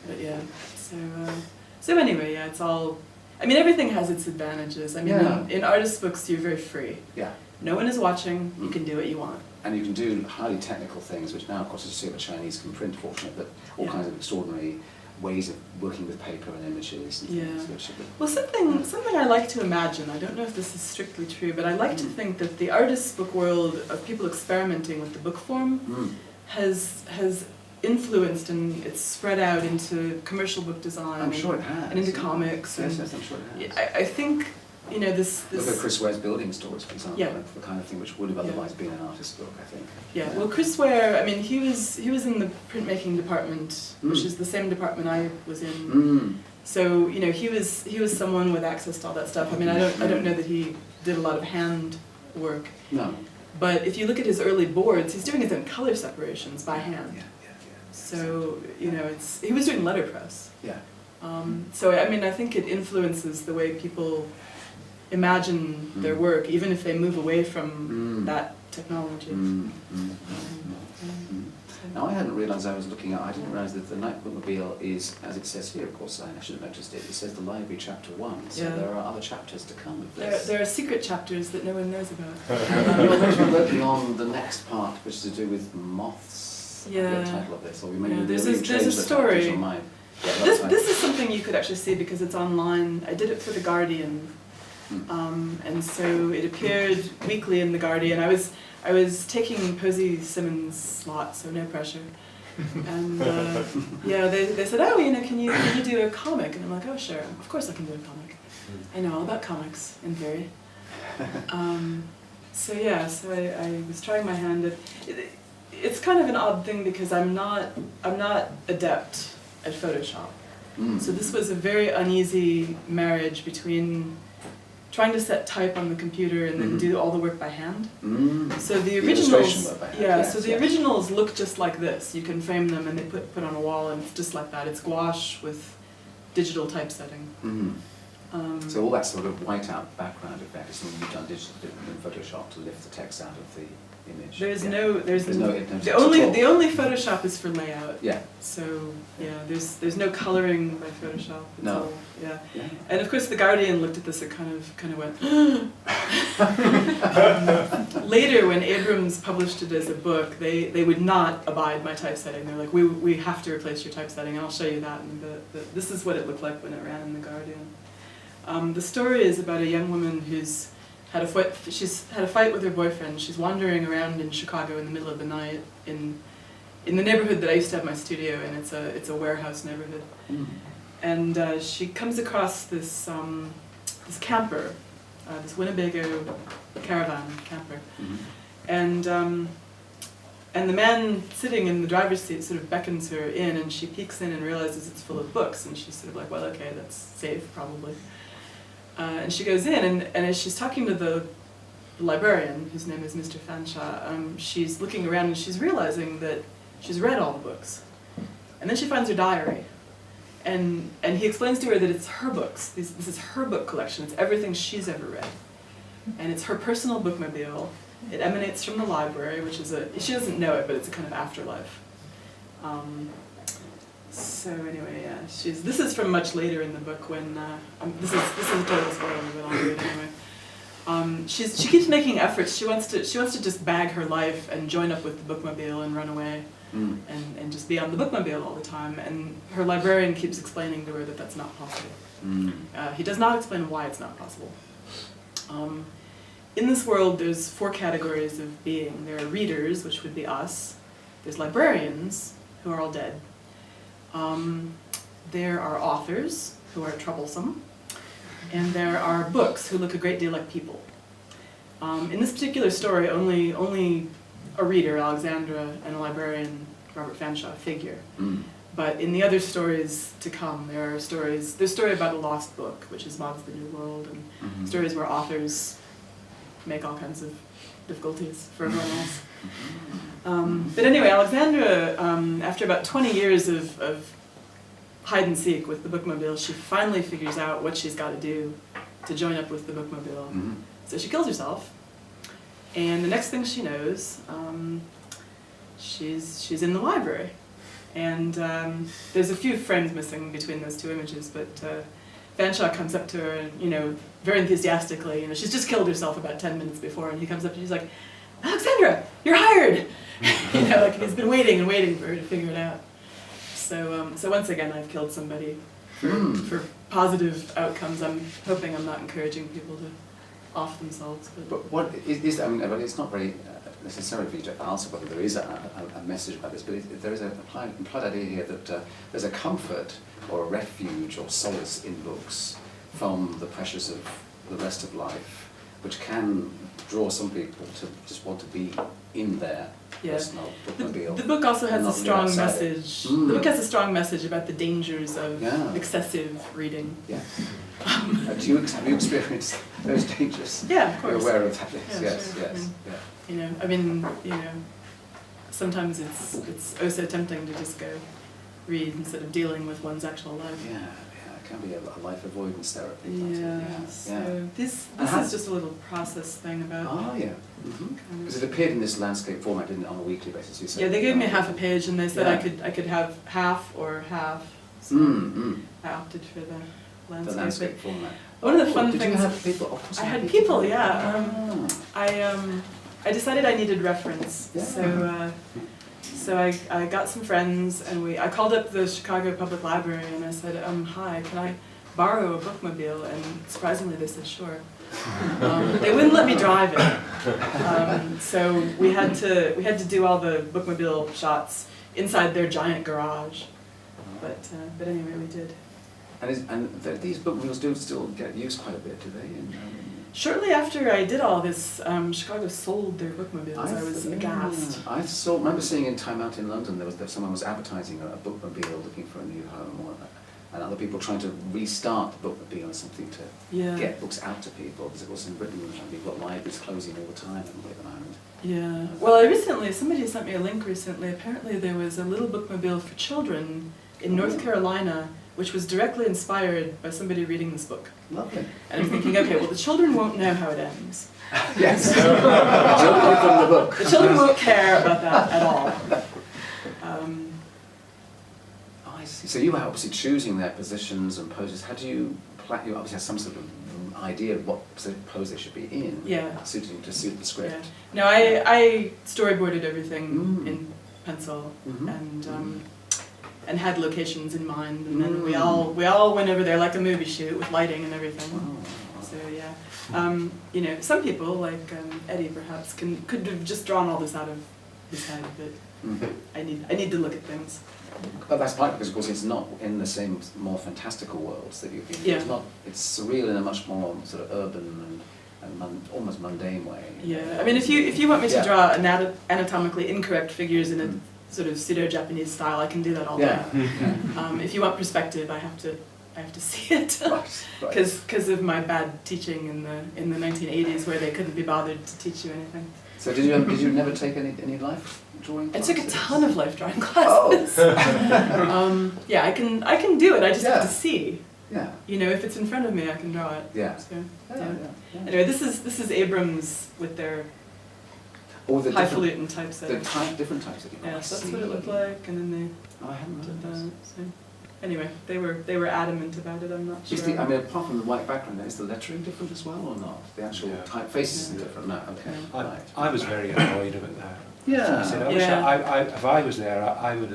But yeah, so anyway, it's all. I mean, everything has its advantages. I mean, in artist books, you're very free. Yeah. No one is watching. You can do what you want. And you can do highly technical things, which now, of course, as you see, the Chinese can print, fortunately, but all kinds of extraordinary ways of working with paper and images and things. Which well, something I like to imagine, I don't know if this is strictly true, but I like to think that the artist's book world of people experimenting with the book form has influenced and it's spread out into commercial book design. I'm sure it has. And into comics. Yes, I'm sure it has. I think, you know, this... Look at Chris Ware's building stories, for example, the kind of thing which would have otherwise been an artist's book, I think. Yeah, well, Chris Ware, I mean, he was in the printmaking department, which is the same department I was in. So, you know, he was someone with access to all that stuff. I mean, I don't know that he did a lot of hand work. No. But if you look at his early boards, he's doing his own color separations by hand. So, you know, he was doing letterpress. Yeah. So, I mean, I think it influences the way people imagine their work, even if they move away from that technology. Now, I hadn't realised I didn't realise that the Night Bookmobile is, as it says here, of course, I should have noticed it, it says the library chapter 1, so there are other chapters to come of this. There are secret chapters that no one knows about. You're actually working on the next part, which is to do with moths. The title of this, or there's a story. This is something you could actually see because it's online. I did it for The Guardian, and so it appeared weekly in The Guardian. I was taking Posey Simmons' slot, so no pressure. And they said, oh, you know, can you do a comic? And I'm like, oh, sure, of course I can do a comic. I know all about comics, in theory. So I was trying my hand at it's kind of an odd thing because I'm not adept at Photoshop. So this was a very uneasy marriage between trying to set type on the computer and then do all the work by hand. So the originals, the originals look just like this. You can frame them and they put on a wall and it's just like that. It's gouache with digital typesetting. So all that sort of whiteout background effect is something you've done digitally in Photoshop to lift the text out of the image. There's yeah. no hypnosis the at all. only Photoshop is for layout. Yeah. So yeah, there's no coloring by Photoshop. It's No. all, yeah. Yeah. And of course, the Guardian looked at this and kind of went. Later, when Abrams published it as a book, they would not abide by typesetting. They're like, we have to replace your typesetting, and I'll show you that. And this is what it looked like when it ran in the Guardian. The story is about a young woman who's had a fight with her boyfriend. She's wandering around in Chicago in the middle of the night in the neighborhood that I used to have my studio in. It's a warehouse neighborhood. Mm. And she comes across this camper, this Winnebago caravan camper, Mm-hmm. and the man sitting in the driver's seat sort of beckons her in, and she peeks in and realizes it's full of books, and she's sort of like, well, okay, that's safe probably. And she goes in, and as she's talking to the librarian, whose name is Mr. Fanshawe, she's looking around and she's realizing that she's read all the books. And then she finds her diary. And he explains to her that it's her books. This is her book collection. It's everything she's ever read. And it's her personal bookmobile. It emanates from the library, which is she doesn't know it, but it's a kind of afterlife. So anyway, yeah, this is from much later in the book when, this is a total spoiler, but I'll do it anyway. She keeps making efforts. She wants to just bag her life and join up with the bookmobile and run away. Mm. And just be on the bookmobile all the time, and her librarian keeps explaining to her that that's not possible. Mm. He does not explain why it's not possible. In this world, there's 4 categories of being. There are readers, which would be us. There's librarians, who are all dead. There are authors, who are troublesome. And there are books, who look a great deal like people. In this particular story, only a reader, Alexandra, and a librarian, Robert Fanshawe, figure. Mm. But in the other stories to come, there's a story about a lost book, which is Maud's The New World, and Mm-hmm. stories where authors make all kinds of difficulties for everyone else. But anyway, Alexandra, after about 20 years of hide and seek with the bookmobile, she finally figures out what she's got to do to join up with the bookmobile. Mm-hmm. So she kills herself. And the next thing she knows, she's in the library. And there's a few frames missing between those 2 images, but Fanshawe comes up to her and, very enthusiastically, she's just killed herself about 10 minutes before, and he comes up and she's like, Alexandra, you're hired! Like he's been waiting and waiting for her to figure it out. So once again, I've killed somebody for positive outcomes. I'm hoping I'm not encouraging people to off themselves. But what is I mean, it's not very necessary for you to answer whether there is a message about this, but there is an implied idea here that there's a comfort or a refuge or solace in books from the pressures of the rest of life, which can draw some people to just want to be in their personal bookmobile. The book also has a strong message. Mm. The book has a strong message about the dangers of excessive reading. Yeah. Have you experienced those dangers? Yeah, of course. You're aware of that? Yes. I mean, sometimes it's oh so tempting to just go read instead of dealing with one's actual life. Yeah, it can be a life avoidance therapy. So this is just a little process thing about. Oh yeah. Because it appeared in this landscape format, didn't it, on a weekly basis? You said. Yeah, they gave me half a page, and they said I could have half or half. So I opted for the landscape. The landscape format. One of the fun things. Did you have people? I had people, yeah. I decided I needed reference, so I got some friends, and I called up the Chicago Public Library, and I said, hi, can I borrow a bookmobile? And surprisingly, they said sure. They wouldn't let me drive it, so we had to do all the bookmobile shots inside their giant garage. But anyway, we did. And these bookmobiles do still get used quite a bit, do they? Shortly after I did all this, Chicago sold their bookmobiles. I was aghast. I remember seeing in Time Out in London, someone was advertising a bookmobile looking for a new home, and other people trying to restart the bookmobile or something to get books out to people, because of course in Britain we've got libraries closing all the time at the moment. Yeah. Well, somebody sent me a link recently. Apparently there was a little bookmobile for children in North Carolina which was directly inspired by somebody reading this book. Lovely. And I'm thinking, okay, well, the children won't know how it ends. Yes. Children from the book. The children won't care about that at all. I see. So you were obviously choosing their positions and poses. How do you plan? You obviously have some sort of idea of what pose they should be in. Yeah. Suiting to suit the script. Yeah. No, I storyboarded everything in pencil and had locations in mind, and then we all went over there like a movie shoot with lighting and everything. Oh. So yeah, you know, some people like Eddie perhaps could have just drawn all this out of his head, but I need to look at things. But that's partly because, of course, it's not in the same more fantastical worlds that you've been. Yeah. It's not. It's surreal in a much more sort of urban and almost mundane way. Yeah, I mean, if you want me to draw anatomically incorrect figures in a sort of pseudo-Japanese style, I can do that all day. If you want perspective, I have to see it, because of my bad teaching in the 1980s, where they couldn't be bothered to teach you anything. So did you never take any life drawing classes? I took a ton of life drawing classes. Yeah, I can do it. I just have to see. Yeah. You know, if it's in front of me, I can draw it. Yeah. So, Anyway, this is Abrams with their highfalutin typesetting. Different types of. Yeah, so that's what it looked like, and then they I haven't did done that. So. Anyway, they were adamant about it. I'm not sure. I mean, apart from the white background, is the lettering different as well, or not? The actual typefaces are different. No, okay. Right. I was very annoyed about that. Yeah. I said, if I was there, I would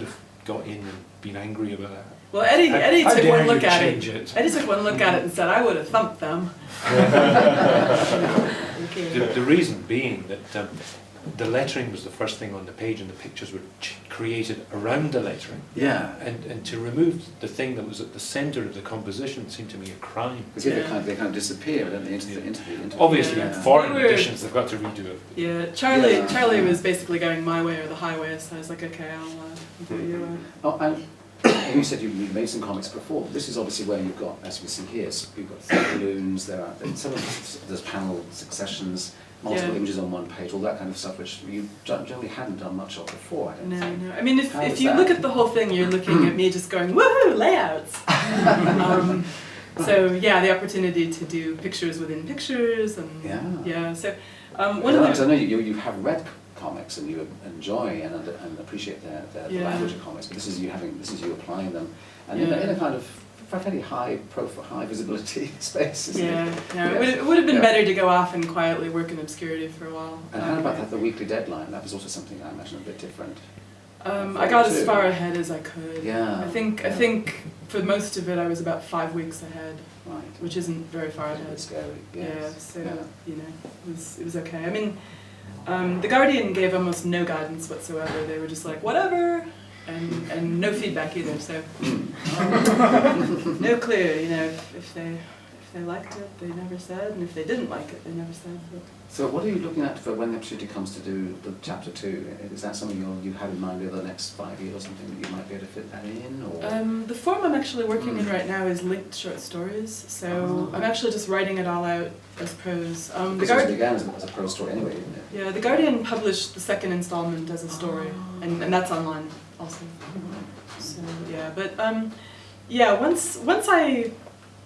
have got in and been angry about that. Well, Eddie took one look at it. It. Eddie took one look at it and said, "I would have thumped them." The reason being that the lettering was the first thing on the page, and the pictures were created around the lettering. Yeah. And to remove the thing that was at the centre of the composition seemed to me a crime. Because they kind of disappear, don't they, into the Obviously, in foreign editions, they've got to redo it. Yeah, Charlie was basically going my way or the highway, so I was like, okay, I'll do you. And you said you made some comics before. This is obviously where you've got, as we see here, so you've got three balloons. There's panel successions, multiple images on one page, all that kind of stuff, which you generally hadn't done much of before. I don't think. No. I mean, if you look at the whole thing, you're looking at me just going, woohoo, layouts. So yeah, the opportunity to do pictures within pictures, and so one of the. I know you have read comics and you enjoy and appreciate the language of comics, but this is you applying them, and in a kind of fairly high profile, high visibility space. It would have been better to go off and quietly work in obscurity for a while. And how about the weekly deadline? That was also something I imagine a bit different. I got as far ahead as I could. Yeah. I think for most of it I was about 5 weeks ahead. Right. Which isn't very far ahead. It's scary. Yes. You know, it was okay. I mean, The Guardian gave almost no guidance whatsoever. They were just like, whatever, and no feedback either. So no clue. You know, if they liked it, they never said, and if they didn't like it, they never said. But. So what are you looking at for when the opportunity comes to do the chapter 2? Is that something you had in mind over the next 5 years or something that you might be able to fit that in? Or? The form I'm actually working in right now is linked short stories. So I'm actually just writing it all out as prose. The Guardian began as a prose story anyway, didn't it? Yeah, The Guardian published the second installment as a story, and that's online also. So yeah, but once I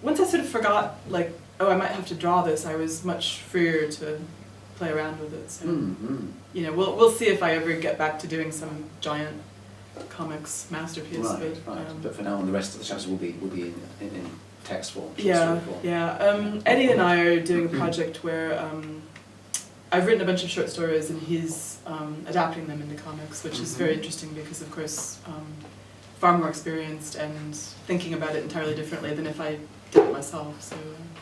sort of forgot, like, oh, I might have to draw this, I was much freer to play around with it. So, you know, we'll see if I ever get back to doing some giant comics masterpiece. Right. But for now on, the rest of the chapters will be in text form. Eddie and I are doing a project where I've written a bunch of short stories and he's adapting them into comics, which is very interesting because, of course, far more experienced and thinking about it entirely differently than if I did it myself. So.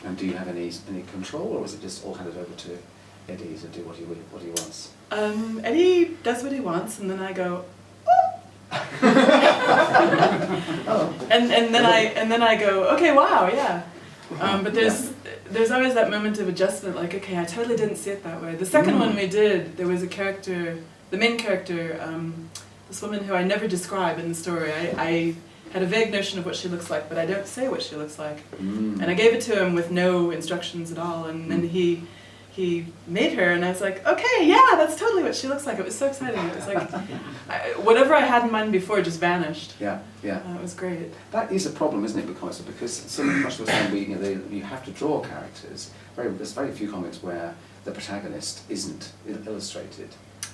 And do you have any control, or was it just all handed over to Eddie to do what he wants? Eddie does what he wants, and then I go, and then I go, okay, wow, yeah. But there's always that moment of adjustment, like, okay, I totally didn't see it that way. The second one we did, there was a character, the main character, this woman who I never describe in the story. I had a vague notion of what she looks like, but I don't say what she looks like. And I gave it to him with no instructions at all, and then he he made her, and I was like, okay, yeah, that's totally what she looks like. It was so exciting. It was like, whatever I had in mind before just vanished. Yeah, yeah. It was great. That is a problem, isn't it, with comics? Because so much of the time you have to draw characters. There's very few comics where the protagonist isn't illustrated.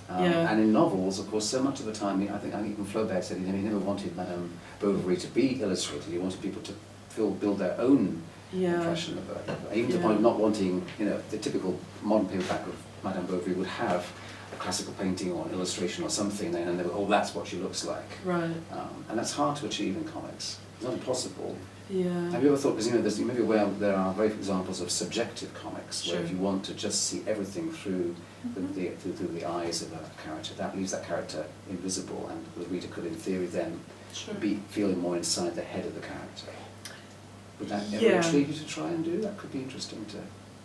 Yeah. And in novels, of course, so much of the time, I think even Flaubert said he never wanted Madame Bovary to be illustrated. He wanted people to build their own impression of her. Even to the point of not wanting, the typical modern paperback of Madame Bovary would have a classical painting or an illustration or something, and they would, that's what she looks like. Right. And that's hard to achieve in comics. It's not impossible. Yeah. Have you ever thought, because you may be aware there are very few examples of subjective comics, where Sure. if you want to just see everything through through the eyes of a character, that leaves that character invisible, and the reader could, in theory, then Sure. be feeling more inside the head of the character. Would that ever Yeah. intrigue you to try and do? That could be interesting to...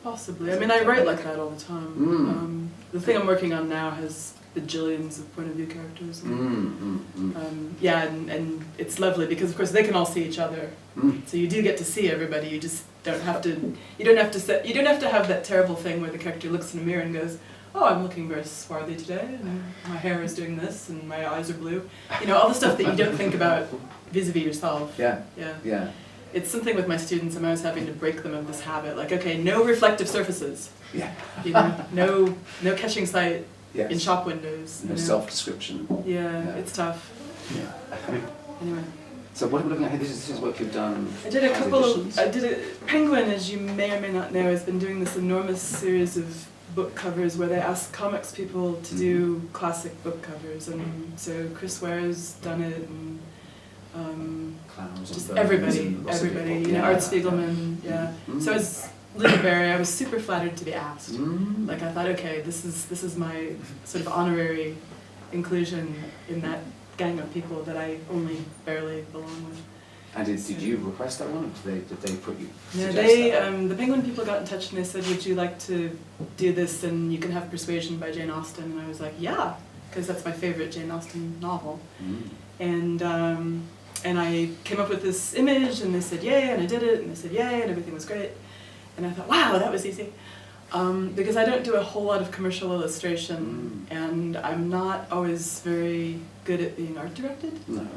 Possibly. I mean, I write like that all the time. The thing I'm working on now has bajillions of point of view characters. Yeah, and it's lovely because of course they can all see each other. So you do get to see everybody. You just don't have to. You don't have to have that terrible thing where the character looks in a mirror and goes, "Oh, I'm looking very swarthy today, and my hair is doing this, and my eyes are blue." All the stuff that you don't think about vis-a-vis yourself. Yeah. Yeah. Yeah. It's something with my students. I'm always having to break them of this habit. Like, okay, no reflective surfaces. Yeah. No catching sight. Yes. In shop windows. No self-description. Yeah, it's tough. Yeah. Anyway. So what are we looking at? This is work you've done. I did a as couple. editions? I did a Penguin, as you may or may not know, has been doing this enormous series of book covers where they ask comics people to do classic book covers, and so Chris Ware's done it, and Clowns just and everybody, and lots of people. Yeah. Art Spiegelman, yeah. So as literary, I was super flattered to be asked. Like I thought, okay, this is my sort of honorary inclusion in that gang of people that I only barely belong with. And did you request that one, or did they put you? Yeah, suggest the Penguin people got in touch and they said, would you like to do this, and you can have Persuasion by Jane Austen, and I was like, yeah, because that's my favorite Jane Austen novel. And I came up with this image, and they said yay, and I did it, and they said yay, and everything was great. And I thought, wow, that was easy. Because I don't do a whole lot of commercial illustration, and I'm not always very good at being art directed. No.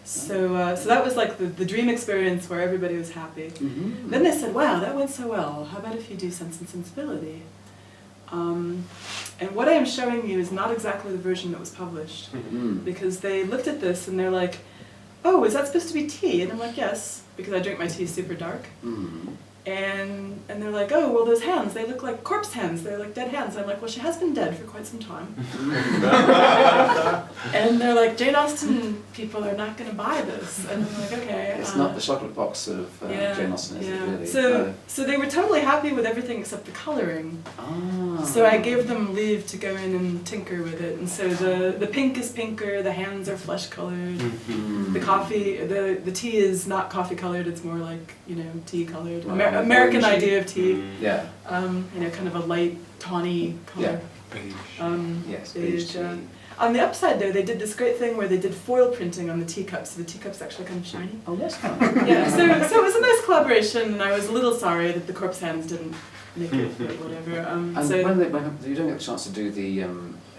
So that was like the dream experience where everybody was happy. Then they said, wow, that went so well. How about if you do Sense and Sensibility? And what I am showing you is not exactly the version that was published. Because they looked at this and they're like, oh, is that supposed to be tea? And I'm like, yes, because I drink my tea super dark. And they're like, oh, well, those hands, they look like corpse hands. They're like dead hands. And I'm like, well, she has been dead for quite some time. And they're like, Jane Austen people are not going to buy this. And I'm like, okay. It's not the chocolate box of Jane Austen, is it really? So they were totally happy with everything except the colouring. So I gave them leave to go in and tinker with it. And so the pink is pinker, the hands are flesh coloured. The coffee, the tea is not coffee coloured, it's more like, tea coloured. American idea of tea. Yeah. Kind of a light, tawny colour. Yes, beige tea. On the upside, though, they did this great thing where they did foil printing on the teacups, so the teacups actually kind of shiny. Oh, that's fun. Yeah, so it was a nice collaboration, and I was a little sorry that the corpse hands didn't make it, but whatever. And you don't get the chance to do the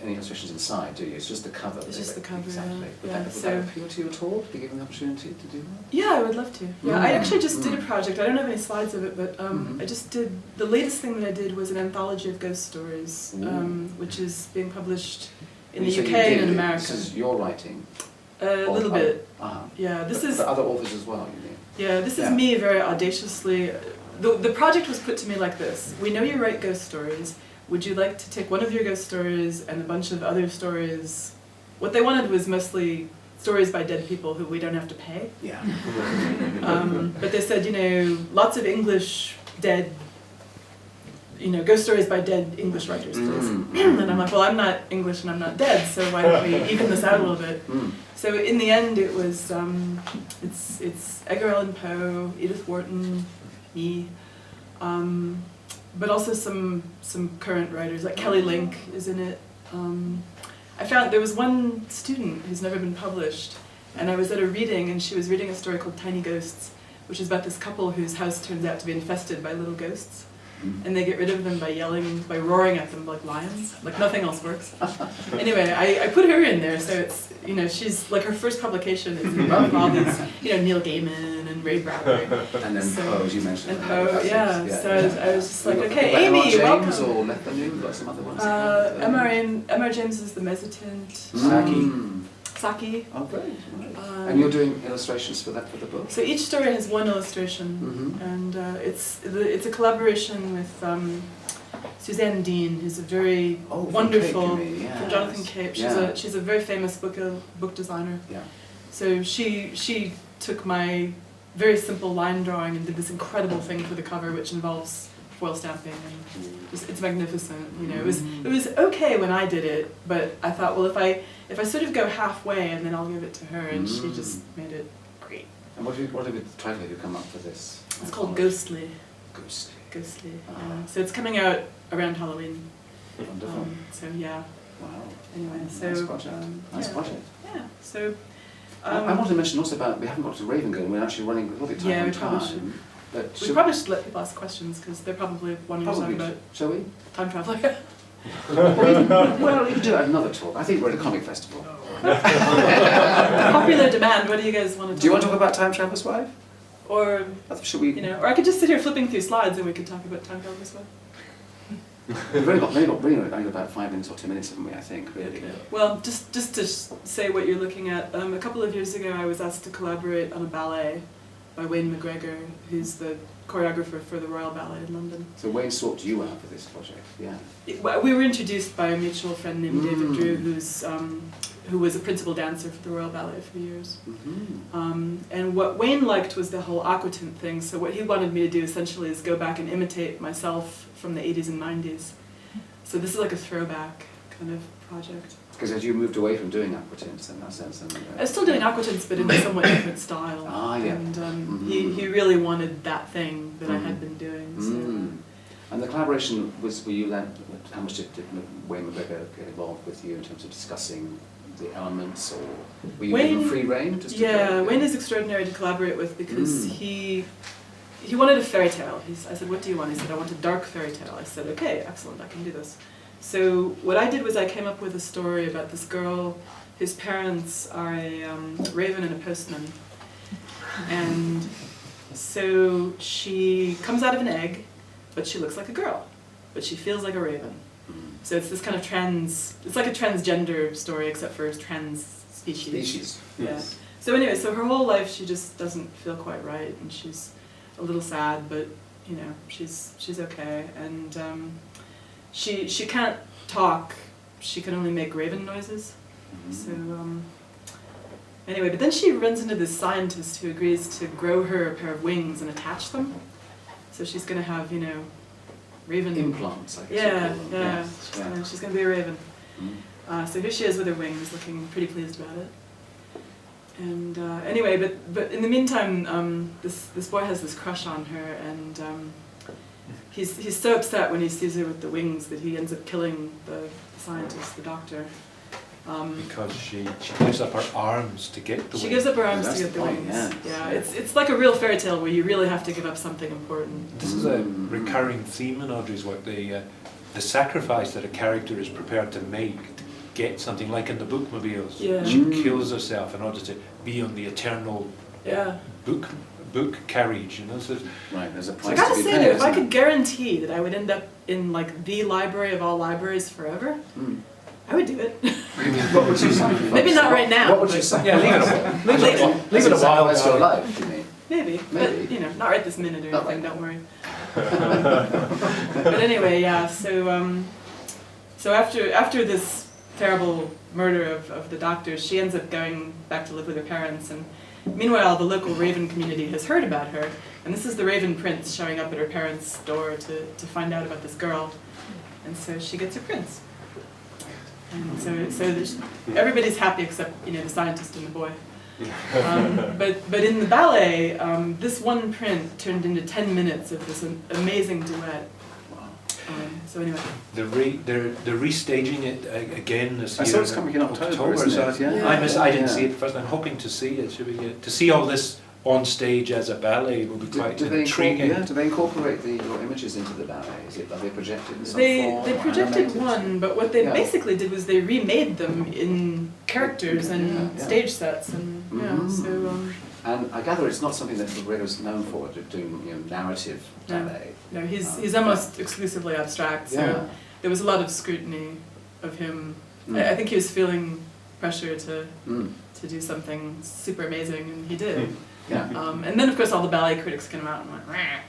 any illustrations inside, do you? It's just the cover. It's just the cover, exactly. yeah. Would that appeal to you at all? Be given the opportunity to do that? Yeah, I would love to. Yeah, I actually just did a project. I don't have any slides of it, but I just did. The latest thing that I did was an anthology of ghost stories, which is being published in the UK and in America. This is your writing? A little bit. Yeah, this is. For other authors as well, you mean? Yeah, this is me very audaciously. The project was put to me like this: we know you write ghost stories. Would you like to take one of your ghost stories and a bunch of other stories? What they wanted was mostly stories by dead people who we don't have to pay. Yeah. But they said, lots of English dead, ghost stories by dead English writers, please. And I'm like, well, I'm not English and I'm not dead, so why don't we even this out a little bit? So in the end, it was it's Edgar Allan Poe, Edith Wharton, me. But also some current writers, like Kelly Link is in it. I found there was one student who's never been published, and I was at a reading, and she was reading a story called Tiny Ghosts, which is about this couple whose house turns out to be infested by little ghosts. and they get rid of them by roaring at them like lions. Like nothing else works. Anyway, I put her in there, so it's, she's like, her first publication is with all these, Neil Gaiman and Ray Bradbury. And then Poe, as you mentioned. And Poe, yeah. So I was just like, We've got okay, Emma Amy, James welcome. or Lethbrenue, we've got some other ones. Emma James is the mezzotint. Saki. Oh, great. Right. And you're doing illustrations for the book? So each story has one illustration, and it's a collaboration with Suzanne Dean, who's a very wonderful, from Jonathan Cape. She's a very famous book designer. Yeah. So she took my very simple line drawing and did this incredible thing for the cover, which involves foil stamping, and it's magnificent. It was okay when I did it, but I thought, well, if I sort of go halfway and then I'll give it to her, and she just made it great. And what title have you come up for this? It's called Ghostly. Ghostly. So it's coming out around Halloween. Wonderful. So yeah. Wow. Anyway, so nice project. Nice project. Yeah. So. I want to mention also about, we haven't got to Raven Girl, we're actually running a little bit tight on time. We probably should let people ask questions, because they're probably wanting to talk about. Shall we? Time traveller. Well, you can do it at another talk. I think we're at a comic festival. Popular demand. What do you guys want to talk about? Do you want to talk about Time Traveler's Wife? Or should we? Or I could just sit here flipping through slides and we could talk about Time Traveler's Wife. We've only got about 5 minutes or 2 minutes, haven't we? I think, really. Okay. Well, just to say what you're looking at. A couple of years ago, I was asked to collaborate on a ballet by Wayne McGregor, who's the choreographer for the Royal Ballet in London. So Wayne sought you out for this project, yeah? We were introduced by a mutual friend named David Drew, who was a principal dancer for the Royal Ballet for years. And what Wayne liked was the whole aquatint thing, so what he wanted me to do essentially is go back and imitate myself from the 80s and 90s. So this is like a throwback kind of project. Because as you moved away from doing aquatints in that sense. I was still doing aquatints, but in a somewhat different style. Yeah. And he really wanted that thing that I had been doing. So. And the collaboration was, how much did Wayne McGregor get involved with you in terms of discussing the elements, or were you given free rein? Wayne is extraordinary to collaborate with, because he wanted a fairy tale. I said, what do you want? He said, I want a dark fairy tale. I said, okay, excellent, I can do this. So what I did was I came up with a story about this girl whose parents are a raven and a postman. And so she comes out of an egg, but she looks like a girl, but she feels like a raven. So it's this kind of it's like a transgender story, except for trans species. Yes. So anyway, so her whole life she just doesn't feel quite right, and she's a little sad, but she's okay. And she can't talk, she can only make raven noises. So anyway, but then she runs into this scientist who agrees to grow her a pair of wings and attach them. So she's going to have, raven implants, I guess. Yeah. She's going to be a raven. So here she is with her wings, looking pretty pleased about it. And anyway, but in the meantime, this boy has this crush on her, and he's so upset when he sees her with the wings that he ends up killing the scientist, the doctor. Because she gives up her arms to get the wings. She gives up her arms to get the wings. Yeah, it's like a real fairy tale where you really have to give up something important. This is a recurring theme in Audrey's work, the sacrifice that a character is prepared to make to get something, like in the Bookmobiles. Yeah. She kills herself in order to be on the eternal book carriage, So right, there's a price I gotta to be say paid, that if I could guarantee that I would end up in like the library of all libraries forever, I would do it. What would you sacrifice? Maybe not right now. What would you sacrifice? leave it a while. That's your life, you mean? Maybe, but not right this minute or anything. Don't worry. But anyway, yeah. So after this terrible murder of the doctor, she ends up going back to live with her parents, and meanwhile the local raven community has heard about her, and this is the Raven Prince showing up at her parents' door to find out about this girl, and so she gets her prince. And so everybody's happy except the scientist and the boy. But in the ballet, this one print turned into 10 minutes of this amazing duet. So anyway, they're restaging it again this year. I saw it's coming in October, isn't it? I didn't see it first. I'm hoping to see it. To see all this on stage as a ballet will be quite intriguing. Do they incorporate your images into the ballet? Are they projected in some form? They projected one, but what they basically did was they remade them in characters and stage sets, and and I gather it's not something that Gravett is known for, doing narrative ballet. No, he's almost exclusively abstract. So there was a lot of scrutiny of him. I think he was feeling pressure to do something super amazing, and he did. Yeah. And then of course all the ballet critics came out and went, "Rah."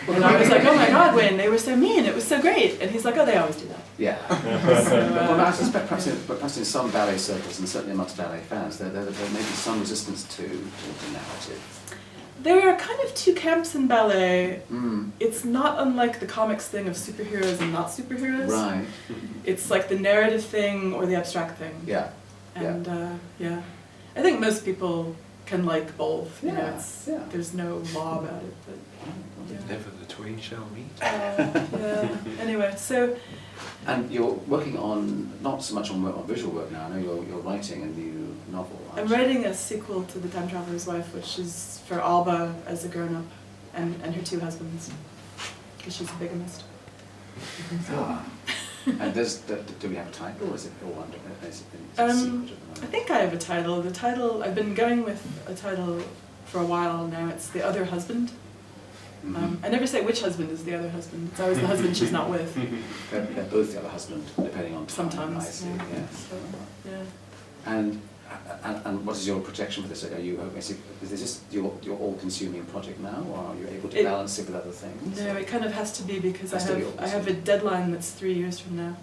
And I was like, oh my God, Wayne, they were so mean, it was so great. And he's like, oh, they always do that. Yeah. Well, I suspect perhaps in some ballet circles, and certainly amongst ballet fans, there may be some resistance to the narrative. There are kind of two camps in ballet. It's not unlike the comics thing of superheroes and not superheroes. Right. It's like the narrative thing or the abstract thing. Yeah. And I think most people can like both. You know, there's no law about it. But, Never the twain shall meet. Anyway, so. And you're working on, not so much on visual work now, I know you're writing a new novel. I'm writing a sequel to The Time Traveler's Wife, which is for Alba as a grown-up and her two husbands, because she's a bigamist. And do we have a title, or is it all under I think I have a title. The title, I've been going with a title for a while now. It's The Other Husband. I never say which husband is the other husband. It's always the husband she's not with. They're both the other husband, depending on time. Sometimes, I see. So, yeah. And what is your projection for this? Are you hoping, is this your all-consuming project now, or are you able to balance it with other things? No, it kind of has to be, because I have a deadline that's 3 years from now.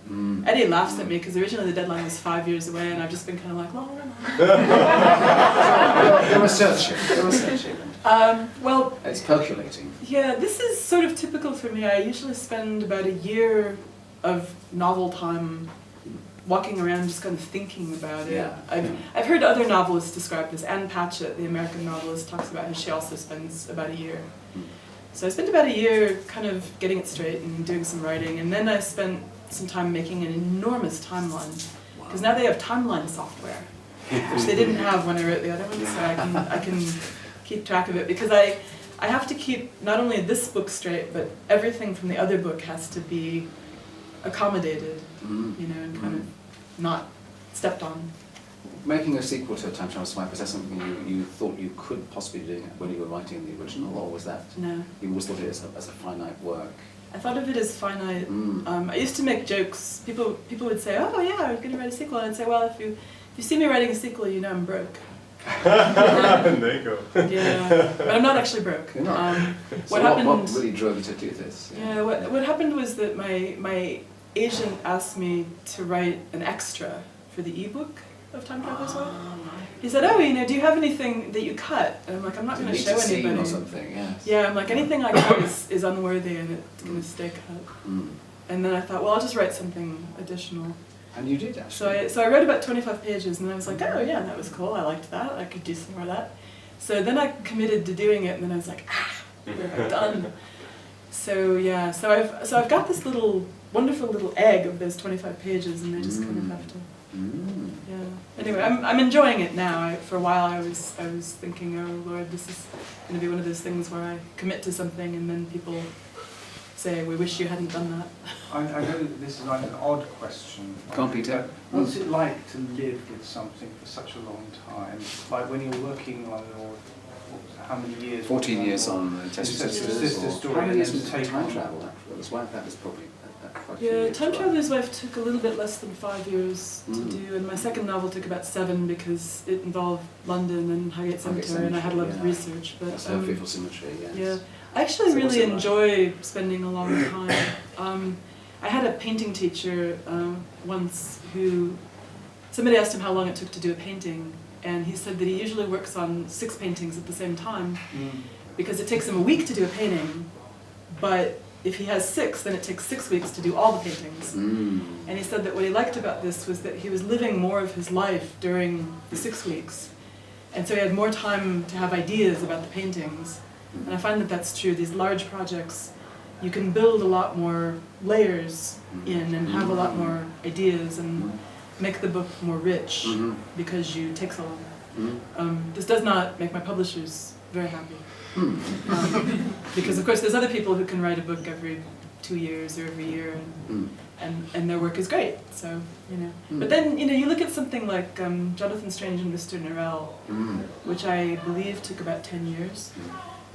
Eddie laughs at me because originally the deadline was 5 years away, and I've just been kind of like, well, You're researching. Well, it's percolating. Yeah, this is sort of typical for me. I usually spend about a year of novel time walking around just kind of thinking about it. I've heard other novelists describe this. Anne Patchett, the American novelist, talks about how she also spends about a year. So I spent about a year kind of getting it straight and doing some writing, and then I spent some time making an enormous timeline, because now they have timeline software, which they didn't have when I wrote the other one, so I can keep track of it, because I have to keep not only this book straight, but everything from the other book has to be accommodated, you know, and kind of not stepped on. Making a sequel to Time Traveler's Wife, was that something you thought you could possibly be doing when you were writing the original, or was that? No. You always thought of it as a finite work? I thought of it as finite. I used to make jokes. People would say, oh yeah, are you going to write a sequel? And I'd say, well, if you see me writing a sequel, you know I'm broke. There you go. Yeah, but I'm not actually broke. You're not. What really drove you to do this? Yeah, what happened was that my agent asked me to write an extra for the ebook of Time Traveler's Wife. He said, oh, you know, do you have anything that you cut? And I'm like, I'm not going to show anybody. Or something, yes. Yeah, I'm like, anything I cut is unworthy and it's going to stay cut. And then I thought, well, I'll just write something additional. And you did, actually. So I wrote about 25 pages, and I was like, oh yeah, that was cool, I liked that, I could do some more of that. So then I committed to doing it, and then I was like, what have I done? So yeah, so I've got this wonderful little egg of those 25 pages, and I just kind of have to, yeah. Anyway, I'm enjoying it now. For a while I was thinking, oh Lord, this is going to be one of those things where I commit to something, and then people say, we wish you hadn't done that. I know that this is like an odd question. Come on, Peter. What's it like to live with something for such a long time? Like when you're working on how many years? 14 years on Sister Story. How many years was Time Travel? That was probably quite a few years. Time Traveler's Wife took a little bit less than 5 years to do, and my second novel took about 7 because it involved London and Highgate Cemetery, and I had a lot of research. But that's Fearful Symmetry, yes. Yeah, I actually really enjoy spending a long time. I had a painting teacher once who, somebody asked him how long it took to do a painting, and he said that he usually works on 6 paintings at the same time because it takes him a week to do a painting, but if he has 6, then it takes 6 weeks to do all the paintings. And he said that what he liked about this was that he was living more of his life during the 6 weeks, and so he had more time to have ideas about the paintings. And I find that that's true. These large projects, you can build a lot more layers in and have a lot more ideas and make the book more rich because you take so long. This does not make my publishers very happy. Mm. Because of course there's other people who can write a book every 2 years or every year, and their work is great. So but then you look at something like Jonathan Strange and Mr. Norrell, which I believe took about 10 years.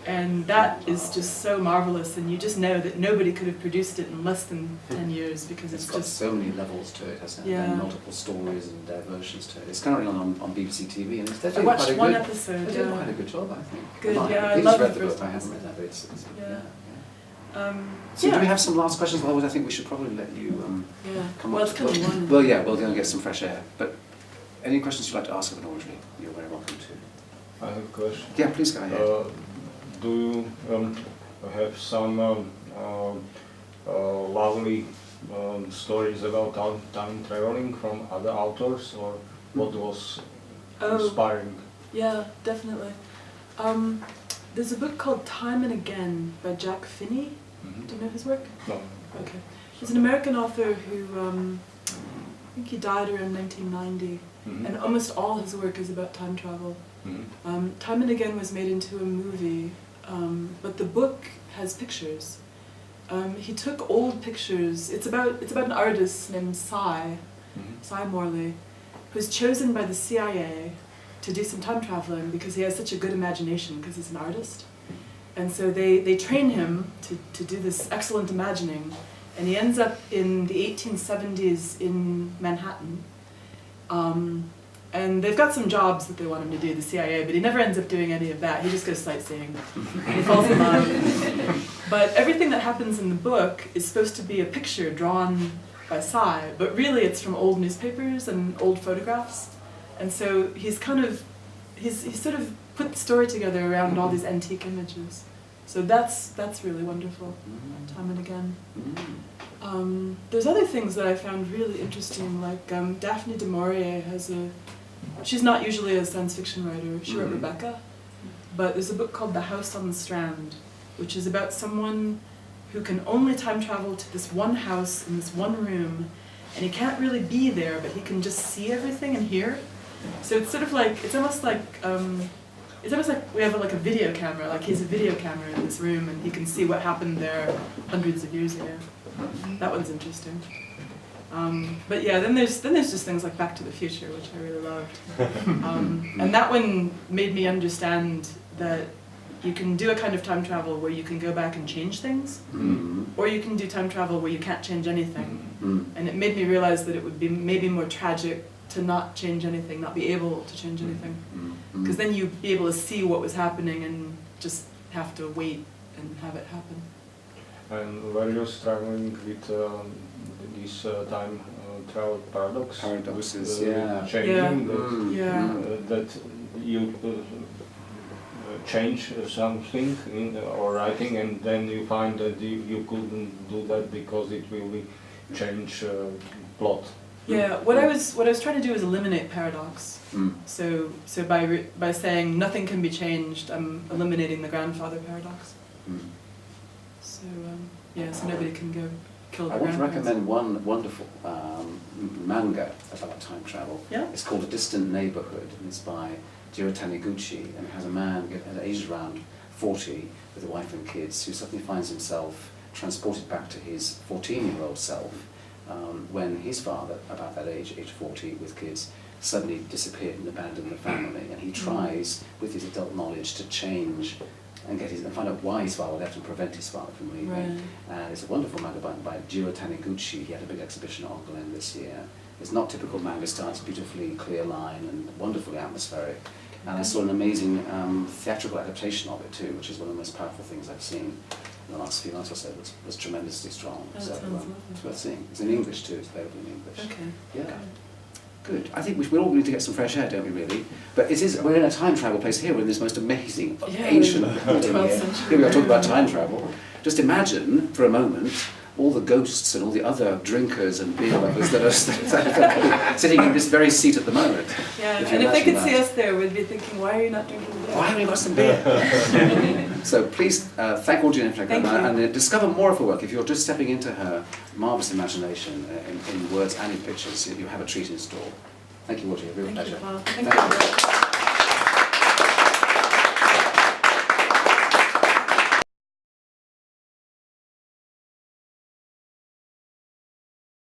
And that is just so marvelous, and you just know that nobody could have produced it in less than 10 years because It's it's got just so many levels to it, hasn't it? Yeah. And multiple stories and versions to it. It's currently on BBC TV, and it's I definitely watched quite a one good. episode. They did quite a good job, I think. Good, Well, yeah, I Peter's love read the the book. first I haven't episode. read that, but it's Yeah. So do we have some last questions? Otherwise, I think we should probably let you come Well, up. it's kind of one. Well, yeah, we'll go and get some fresh air. But any questions you'd like to ask of an Audrey, you're very welcome to. I have a question. Yeah, please go ahead. Do you have some lovely stories about time traveling from other authors, or what was inspiring? Yeah, definitely. There's a book called Time and Again by Jack Finney. Do you know his work? No. Okay. He's an American author who, I think he died around 1990, and almost all his work is about time travel. Time and Again was made into a movie, but the book has pictures. He took old pictures. It's about an artist named Cy Morley, who's chosen by the CIA to do some time traveling because he has such a good imagination because he's an artist. And so they train him to do this excellent imagining, and he ends up in the 1870s in Manhattan. And they've got some jobs that they want him to do, the CIA, but he never ends up doing any of that. He just goes sightseeing. And he falls in love. But everything that happens in the book is supposed to be a picture drawn by Cy, but really it's from old newspapers and old photographs. And so he's sort of put the story together around all these antique images. So that's really wonderful, Time and Again. There's other things that I found really interesting, like Daphne du Maurier she's not usually a science fiction writer, she wrote Rebecca, but there's a book called The House on the Strand, which is about someone who can only time travel to this one house in this one room, and he can't really be there, but he can just see everything and hear. So it's sort of like, it's almost like we have like a video camera, like he's a video camera in this room and he can see what happened there hundreds of years ago. That one's interesting. But yeah, then there's just things like Back to the Future, which I really loved. And that one made me understand that you can do a kind of time travel where you can go back and change things, or you can do time travel where you can't change anything. And it made me realize that it would be maybe more tragic to not change anything, not be able to change anything. Because then you'd be able to see what was happening and just have to wait and have it happen. And were you struggling with this time travel paradox? Paradoxes, yeah. Changing Yeah. that you change something or writing, and then you find that you couldn't do that because it will be change plot. Yeah, what I was trying to do was eliminate paradox. So by saying nothing can be changed, I'm eliminating the grandfather paradox. So so nobody can go kill their I want to grandparents. recommend one wonderful manga about time travel. Yeah? It's called A Distant Neighborhood, and it's by Jiro Taniguchi, and it has a man aged around 40 with a wife and kids who suddenly finds himself transported back to his 14-year-old self when his father, about that age 40 with kids, suddenly disappeared and abandoned the family, and he tries with his adult knowledge to change and find out why his father left and prevent his father from leaving. Right. And it's a wonderful manga by Jiro Taniguchi. He had a big exhibition at Glen this year. It's not typical manga style, it's beautifully clear line and wonderfully atmospheric. And I saw an amazing theatrical adaptation of it too, which is one of the most powerful things I've seen in the last few months or so. It was tremendously strong. Oh, So that sounds lovely. it's worth seeing. It's in English too, it's available in English. Okay. Yeah. Good. I think we all need to get some fresh air, don't we, really? But we're in a time travel place here. We're in this most amazing, ancient building 12th here. century. Here we are talking about time travel. Just imagine, for a moment, all the ghosts and all the other drinkers and beer lovers that are sitting in this very seat at the moment. Yeah, If you and if they imagine could see that. us there, we'd be thinking, why are you not drinking beer? Why haven't you got some beer? So please thank Audrey Niffenegger Thank you. and discover more of her work. If you're just stepping into her marvellous imagination in words and in pictures, you have a treat in store. Thank you, Audrey. A real Thank pleasure. you, Paul. Thank you.